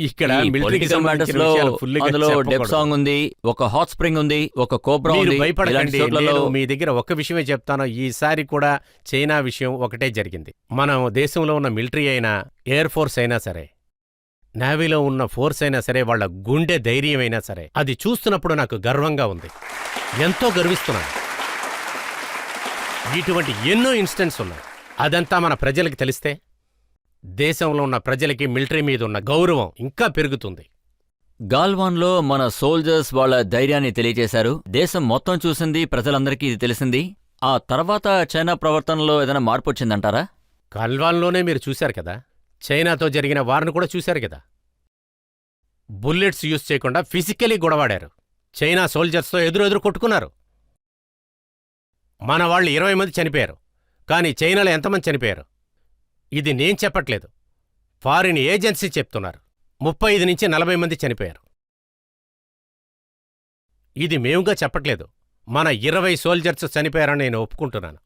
ఇక్కడ ఈ మిలిటరీకి పొలిటికల్ సంబంధించిన matters లో విషయాలు ఫుల్గా అందులో డెప్ చెప్పకూడదు. సాంగ్ ఉంది, ఒక హాట్ స్ప్రింగ్ ఉంది, ఒక కోబ్రా మీరు ఉంది. ఇలాంటి భయపడకండి. చోట్లలో నేను మీ దగ్గర ఒక్క విషయమే చెప్తాను. ఈసారి కూడా చైనా విషయం ఒకటే జరిగింది. మనం దేశంలో ఉన్న మిలిటరీ అయినా, ఎయిర్ ఫోర్స్ అయినా సరే, నేవీలో ఉన్న ఫోర్స్ అయినా సరే, వాళ్ళ గుండె ధైర్యం అయినా సరే, అది చూస్తున్నప్పుడు నాకు గర్వంగా ఉంది. ఎంతో గర్విస్తున్నాను. ఇటువంటి ఎన్నో ఇన్స్టెన్స్ ఉన్నాయి. అదంతా మన ప్రజలకి తెలిస్తే దేశంలో ఉన్న ప్రజలకి మిలిటరీ మీద ఉన్న గౌరవం ఇంకా పెరుగుతుంది. గాల్వాన్లో మన సోల్జర్స్ వాళ్ళ ధైర్యాన్ని తెలియజేశారు. దేశం మొత్తం చూసింది, ప్రజలందరికీ ఇది తెలిసింది. ఆ తర్వాత చైనా ప్రవర్తనలో ఏదైనా మార్పు వచ్చిందంటారా? గల్వాన్లోనే మీరు చూశారు కదా, చైనాతో జరిగిన వార్ను కూడా చూశారు కదా. బుల్లెట్స్ యూజ్ చేయకుండా ఫిజికలీ గొడవాడారు. చైనా సోల్జర్స్తో ఎదురు కొట్టుకున్నారు. మన వాళ్ళు 20 మంది చనిపోయారు. కానీ చైనాలో ఎంతమంది చనిపోయారు? ఇది నేను చెప్పట్లేదు, ఫారిన్ ఏజెన్సీ చెప్తున్నారు. 35 నుంచి 40 మంది చనిపోయారు. ఇది మేముగా చెప్పట్లేదు. మన 20 సోల్జర్స్ చనిపోయారని నేను ఒప్పుకుంటున్నాను.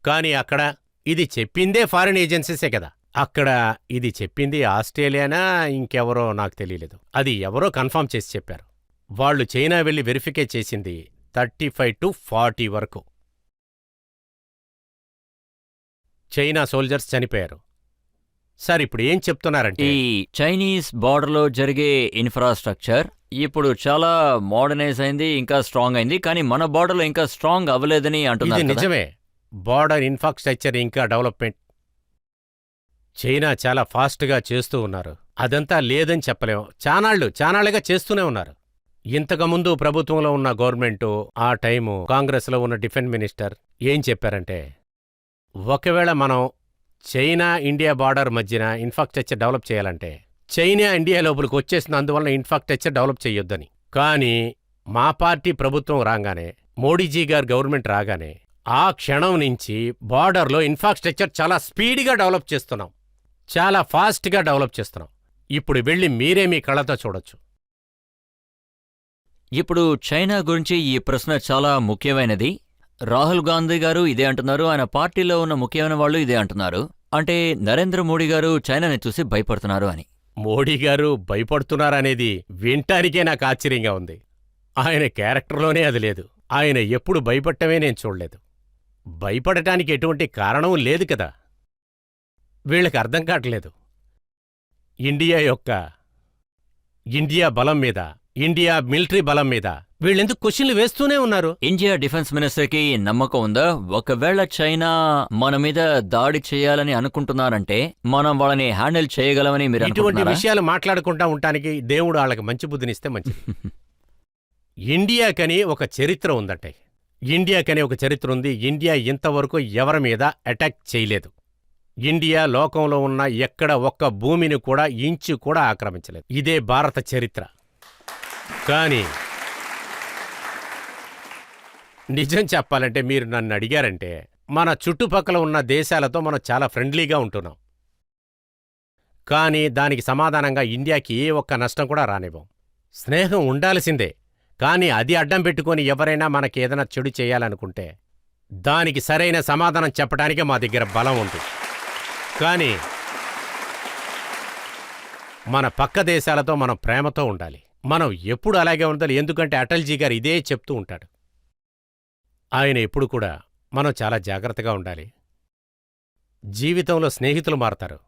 కానీ అక్కడ ఇది చెప్పిందే ఫారిన్ ఏజెన్సీసే కదా. అక్కడ ఇది చెప్పింది ఆస్ట్రేలియానా ఇంకెవరో నాకు తెలియలేదు. అది ఎవరో కన్ఫర్మ్ చేసి చెప్పారు. వాళ్ళు చైనా వెళ్లి వెరిఫికే చేసింది 35 to 40 వరకు చైనా సోల్జర్స్ చనిపోయారు. సార్ ఇప్పుడు ఏం చెప్తున్నారంటే, ఈ చైనీస్ బార్డర్లో జరిగే ఇన్ఫ్రాస్ట్రక్చర్ ఇప్పుడు చాలా మోడర్నైజ్ అయింది, ఇంకా స్ట్రాంగ్ అయింది. కానీ మన బార్డర్లో ఇంకా స్ట్రాంగ్ అవ్వలేదని ఇది అంటున్నారు కదా? నిజమే. బార్డర్ ఇన్ఫ్రాస్ట్రక్చర్ ఇంకా డెవలప్మెంట్ చైనా చాలా ఫాస్ట్గా చేస్తూ ఉన్నారు. అదంతా లేదని చెప్పలేం. చానాళ్లుగా చేస్తూనే ఉన్నారు. ఇంతకుముందు ప్రభుత్వంలో ఉన్న గవర్నమెంటు, ఆ టైము కాంగ్రెస్లో ఉన్న డిఫెన్స్ మినిస్టర్ ఏం చెప్పారంటే, ఒకవేళ మనం చైనా ఇండియా బార్డర్ మధ్యన ఇన్ఫ్రాస్ట్రక్చర్ డెవలప్ చేయాలంటే చైనా ఇండియా లోపలికి వచ్చేసిన అందువల్ల ఇన్ఫ్రాస్ట్రక్చర్ డెవలప్ చేయొద్దని. కానీ మా పార్టీ ప్రభుత్వం రాగానే, మోడీజీ గారు గవర్నమెంట్ రాగానే ఆ క్షణం నుంచి బార్డర్లో ఇన్ఫ్రాస్ట్రక్చర్ చాలా స్పీడ్గా డెవలప్ చేస్తున్నాం. చాలా ఫాస్ట్గా డెవలప్ చేస్తున్నాం. ఇప్పుడు వెళ్ళి మీరే మీ కళ్ళతో చూడొచ్చు. ఇప్పుడు చైనా గురించి ఈ ప్రశ్న చాలా ముఖ్యమైనది. రాహుల్ గాంధీ గారు ఇదే అంటున్నారు, ఆయన పార్టీలో ఉన్న ముఖ్యమైన వాళ్ళు ఇదే అంటున్నారు. అంటే నరేంద్ర మోడీ గారు చైనాని చూసి భయపడుతున్నారు అని. మోడీ గారు భయపడుతున్నారనేది వింటానికే నాకు ఆశ్చర్యంగా ఉంది. ఆయన క్యారెక్టర్లోనే అది లేదు. ఆయన ఎప్పుడు భయపడటమే నేను చూడలేదు. భయపడటానికి ఎటువంటి కారణం లేదు కదా. వీళ్ళకి అర్థం కావట్లేదు. ఇండియా బలం మీద, ఇండియా మిలిటరీ బలం మీద వీళ్ళెందుకు క్వశ్చన్లు వేస్తూనే ఉన్నారు. ఇండియా డిఫెన్స్ మినిస్టర్కి నమ్మకం ఉందా? ఒకవేళ చైనా మన మీద దాడి చేయాలని అనుకుంటున్నారంటే మనం వాళ్ళని హ్యాండిల్ చేయగలమని మీరు ఇటువంటి అనుకుంటున్నారా? విషయాలు మాట్లాడుకుంటా ఉంటానికి దేవుడు వాళ్ళకి మంచి బుద్ధినిస్తే మంచిది. ఇండియాకని ఒక చరిత్ర ఉందంటే, ఇండియాకని ఒక చరిత్ర ఉంది. ఇండియా ఇంతవరకు ఎవరి మీద అటాక్ చేయలేదు. ఇండియా లోకంలో ఉన్న ఎక్కడ ఒక్క భూమిని కూడా ఇంచు కూడా ఆక్రమించలేదు. ఇదే భారత చరిత్ర. కానీ నిజం చెప్పాలంటే, మీరు నన్ను అడిగారంటే, మన చుట్టుపక్కల ఉన్న దేశాలతో మనం చాలా ఫ్రెండ్లీగా ఉంటున్నాం. కానీ దానికి సమాధానంగా ఇండియాకి ఏ ఒక్క నష్టం కూడా రానివ్వం. స్నేహం ఉండాల్సిందే. కానీ అది అడ్డం పెట్టుకొని ఎవరైనా మనకి ఏదైనా చెడు చేయాలనుకుంటే దానికి సరైన సమాధానం చెప్పడానికే మా దగ్గర బలం ఉంది. కానీ మన పక్క దేశాలతో మనం ప్రేమతో ఉండాలి. మనం ఎప్పుడు అలాగే ఉండాలి. ఎందుకంటే అటల్జీ గారు ఇదే చెప్తూ ఉంటాడు. ఆయన ఎప్పుడు కూడా మనం చాలా జాగ్రత్తగా ఉండాలి. జీవితంలో స్నేహితులు మారతారు,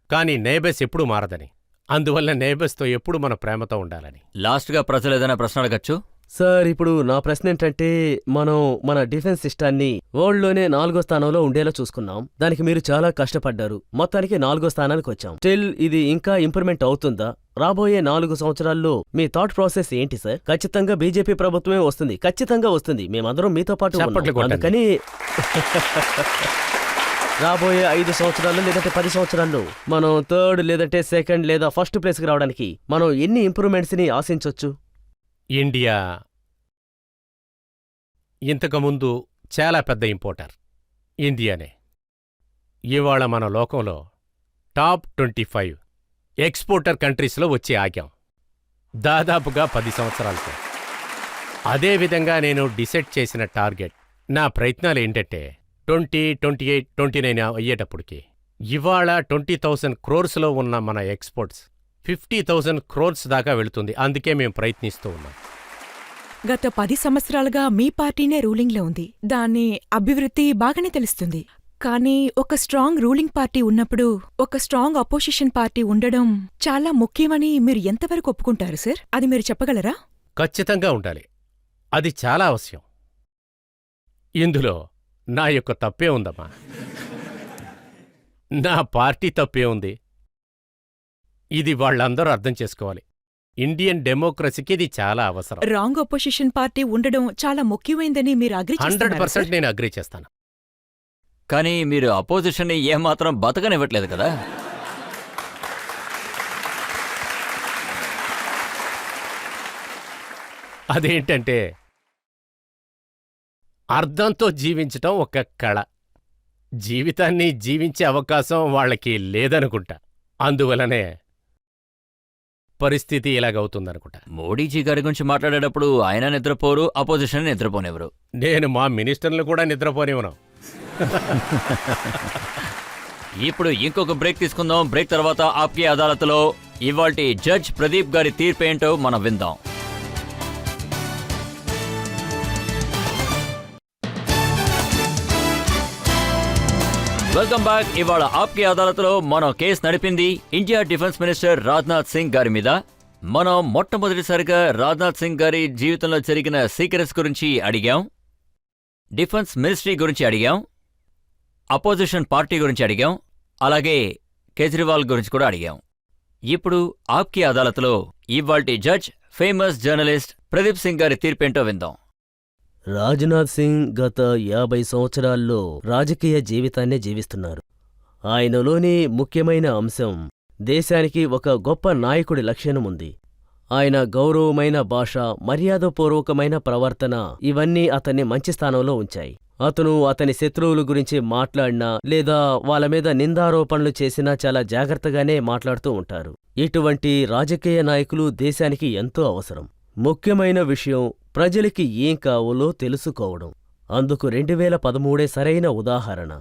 కానీ నేబర్స్ ఎప్పుడూ మారదని. అందువల్ల నేబర్స్తో ఎప్పుడు మన ప్రేమతో ఉండాలని. లాస్ట్గా ప్రజలు ఏదైనా ప్రశ్న అడగచ్చు? సార్ ఇప్పుడు నా ప్రశ్న ఏంటంటే మనం మన డిఫెన్స్ సిస్టాన్ని వరల్డ్లోనే 4వ స్థానంలో ఉండేలా చూసుకున్నాం. దానికి మీరు చాలా కష్టపడ్డారు. మొత్తానికి 4వ స్థానానికి వచ్చాం. స్టిల్ ఇది ఇంకా ఇంప్రూవ్మెంట్ అవుతుందా? రాబోయే 4 సంవత్సరాల్లో మీ థాట్ ప్రాసెస్ ఏంటి సార్? ఖచ్చితంగా బీజేపీ ప్రభుత్వమే వస్తుంది, ఖచ్చితంగా వస్తుంది. మేమందరం మీతో పాటు ఉన్నాం. చప్పట్లు కొట్టండి. అందుకని రాబోయే 5 సంవత్సరాల్లో లేదంటే 10 సంవత్సరాల్లో మనం 3rd లేదంటే 2nd లేదా 1st ప్లేస్కి రావడానికి మనం ఎన్ని ఇంప్రూవ్మెంట్స్ ని ఆశించొచ్చు? ఇండియా ఇంతకుముందు చాలా పెద్ద ఇంపోర్టర్ ఇండియానే. ఇవాళ మన లోకంలో టాప్ 25 ఎక్స్పోర్టర్ కంట్రీస్లో వచ్చి ఆగాం దాదాపుగా 10 సంవత్సరాలతో. అదేవిధంగా నేను డిసైడ్ చేసిన టార్గెట్, నా ప్రయత్నాలు ఏంటంటే 2028, 29 అయ్యేటప్పటికి ఇవాళ 20,000 క్రోర్స్లో ఉన్న మన ఎక్స్పోర్ట్స్ 50,000 క్రోర్స్ దాకా వెళుతుంది. అందుకే మేము ప్రయత్నిస్తూ ఉన్నాం. గత 10 సంవత్సరాలుగా మీ పార్టీనే రూలింగ్లో ఉంది. దాని అభివృద్ధి బాగానే తెలుస్తుంది. కానీ ఒక స్ట్రాంగ్ రూలింగ్ పార్టీ ఉన్నప్పుడు ఒక స్ట్రాంగ్ అపోజిషన్ పార్టీ ఉండడం చాలా ముఖ్యమని మీరు ఎంతవరకు ఒప్పుకుంటారు సార్? అది మీరు చెప్పగలరా? ఖచ్చితంగా ఉండాలి. అది చాలా అవశ్యం. ఇందులో నా యొక్క తప్పే ఉందమ్మా. నా పార్టీ తప్పే ఉంది. ఇది వాళ్ళందరూ అర్థం చేసుకోవాలి. ఇండియన్ డెమోక్రసీకి ఇది చాలా అవసరం. రాంగ్ అపోజిషన్ పార్టీ ఉండడం చాలా ముఖ్యమైందని మీరు అగ్రీ 100% నేను అగ్రీ చేస్తాను. కానీ మీరు అపోజిషన్ని ఏమాత్రం బతకనివ్వట్లేదు కదా. అదేంటంటే అర్థంతో జీవించటం ఒక కళ. జీవితాన్ని జీవించే అవకాశం వాళ్ళకి లేదనుకుంటా. అందువలనే పరిస్థితి ఇలాగవుతుందనుకుంటా. మోడీజీ గారి గురించి మాట్లాడేటప్పుడు ఆయన నిద్రపోరు, అపోజిషన్ నిద్రపోనివ్వరు. నేను మా మినిస్టర్లు కూడా నిద్రపోనివ్వను. ఇప్పుడు ఇంకొక బ్రేక్ తీసుకుందాం. బ్రేక్ తర్వాత ఆప్కే అదాలత్లో ఇవాల్టి జడ్జ్ ప్రదీప్ గారి తీర్పేంటో మనం విందాం. Welcome back. ఇవాళ ఆప్కే అదాలత్లో మనం కేసు నడిపింది India defence minister Rajnath Singh గారి మీద. మనం మొట్టమొదటిసారిగా రాజ్నాథ్ సింగ్ గారి జీవితంలో జరిగిన సీక్రెట్స్ గురించి అడిగాం, డిఫెన్స్ మినిస్ట్రీ గురించి అడిగాం, అపోజిషన్ పార్టీ గురించి అడిగాం, అలాగే కేజ్రీవాల్ గురించి కూడా అడిగాం. ఇప్పుడు ఆప్కే అదాలత్లో ఇవాల్టి judge famous journalist Pradeep Singh గారి తీర్పేంటో విందాం. రాజ్నాథ్ సింగ్ గత 50 సంవత్సరాల్లో రాజకీయ జీవితాన్నే జీవిస్తున్నారు. ఆయనలోని ముఖ్యమైన అంశం దేశానికి ఒక గొప్ప నాయకుడి లక్షణం ఉంది. ఆయన గౌరవమైన భాష, మర్యాదపూర్వకమైన ప్రవర్తన ఇవన్నీ అతన్ని మంచి స్థానంలో ఉంచాయి. అతను అతని శత్రువుల గురించి మాట్లాడినా లేదా వాళ్ళ మీద నిందారోపణలు చేసినా చాలా జాగ్రత్తగానే మాట్లాడుతూ ఉంటారు. ఇటువంటి రాజకీయ నాయకులు దేశానికి ఎంతో అవసరం. ముఖ్యమైన విషయం ప్రజలకి ఏం కావాలో తెలుసుకోవడం. అందుకు 2013 సరైన ఉదాహరణ.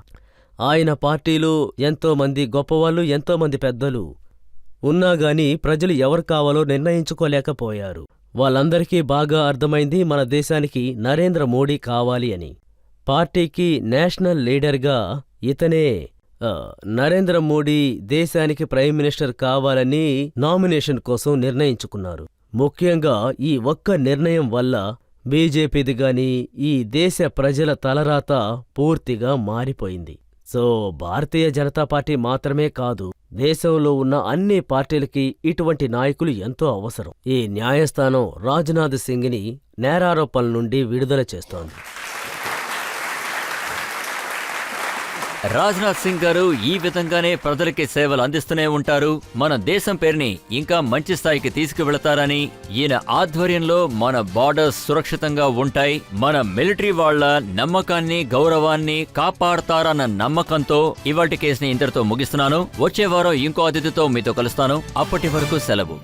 ఆయన పార్టీలో ఎంతోమంది గొప్పవాళ్ళు, ఎంతోమంది పెద్దలు ఉన్నాగాని ప్రజలు ఎవరు కావాలో నిర్ణయించుకోలేకపోయారు. వాళ్ళందరికీ బాగా అర్థమైంది మన దేశానికి నరేంద్ర మోడీ కావాలి అని. పార్టీకి నేషనల్ లీడర్గా ఇతనే నరేంద్ర మోడీ దేశానికి ప్రైమ్ మినిస్టర్ కావాలని నామినేషన్ కోసం నిర్ణయించుకున్నారు. ముఖ్యంగా ఈ ఒక్క నిర్ణయం వల్ల బీజేపీది గాని ఈ దేశ ప్రజల తలరాత పూర్తిగా మారిపోయింది. సో భారతీయ జనతా పార్టీ మాత్రమే కాదు, దేశంలో ఉన్న అన్ని పార్టీలకి ఇటువంటి నాయకులు ఎంతో అవసరం. ఈ న్యాయస్థానం రాజ్నాథ్ సింగ్ని నేరారోపణల నుండి విడుదల చేస్తోంది. రాజ్నాథ్ సింగ్ గారు ఈ విధంగానే ప్రజలకి సేవలు అందిస్తూనే ఉంటారు. మన దేశం పేరుని ఇంకా మంచి స్థాయికి తీసుకువెళతారని, ఈయన ఆధ్వర్యంలో మన బార్డర్స్ సురక్షితంగా ఉంటాయి, మన మిలిటరీ వాళ్ల నమ్మకాన్ని, గౌరవాన్ని కాపాడతారన్న నమ్మకంతో ఇవాల్టి కేసుని ఇంతటితో ముగిస్తున్నాను. వచ్చే వారం ఇంకో అతిథితో మీతో కలుస్తాను. అప్పటి వరకు సెలవు.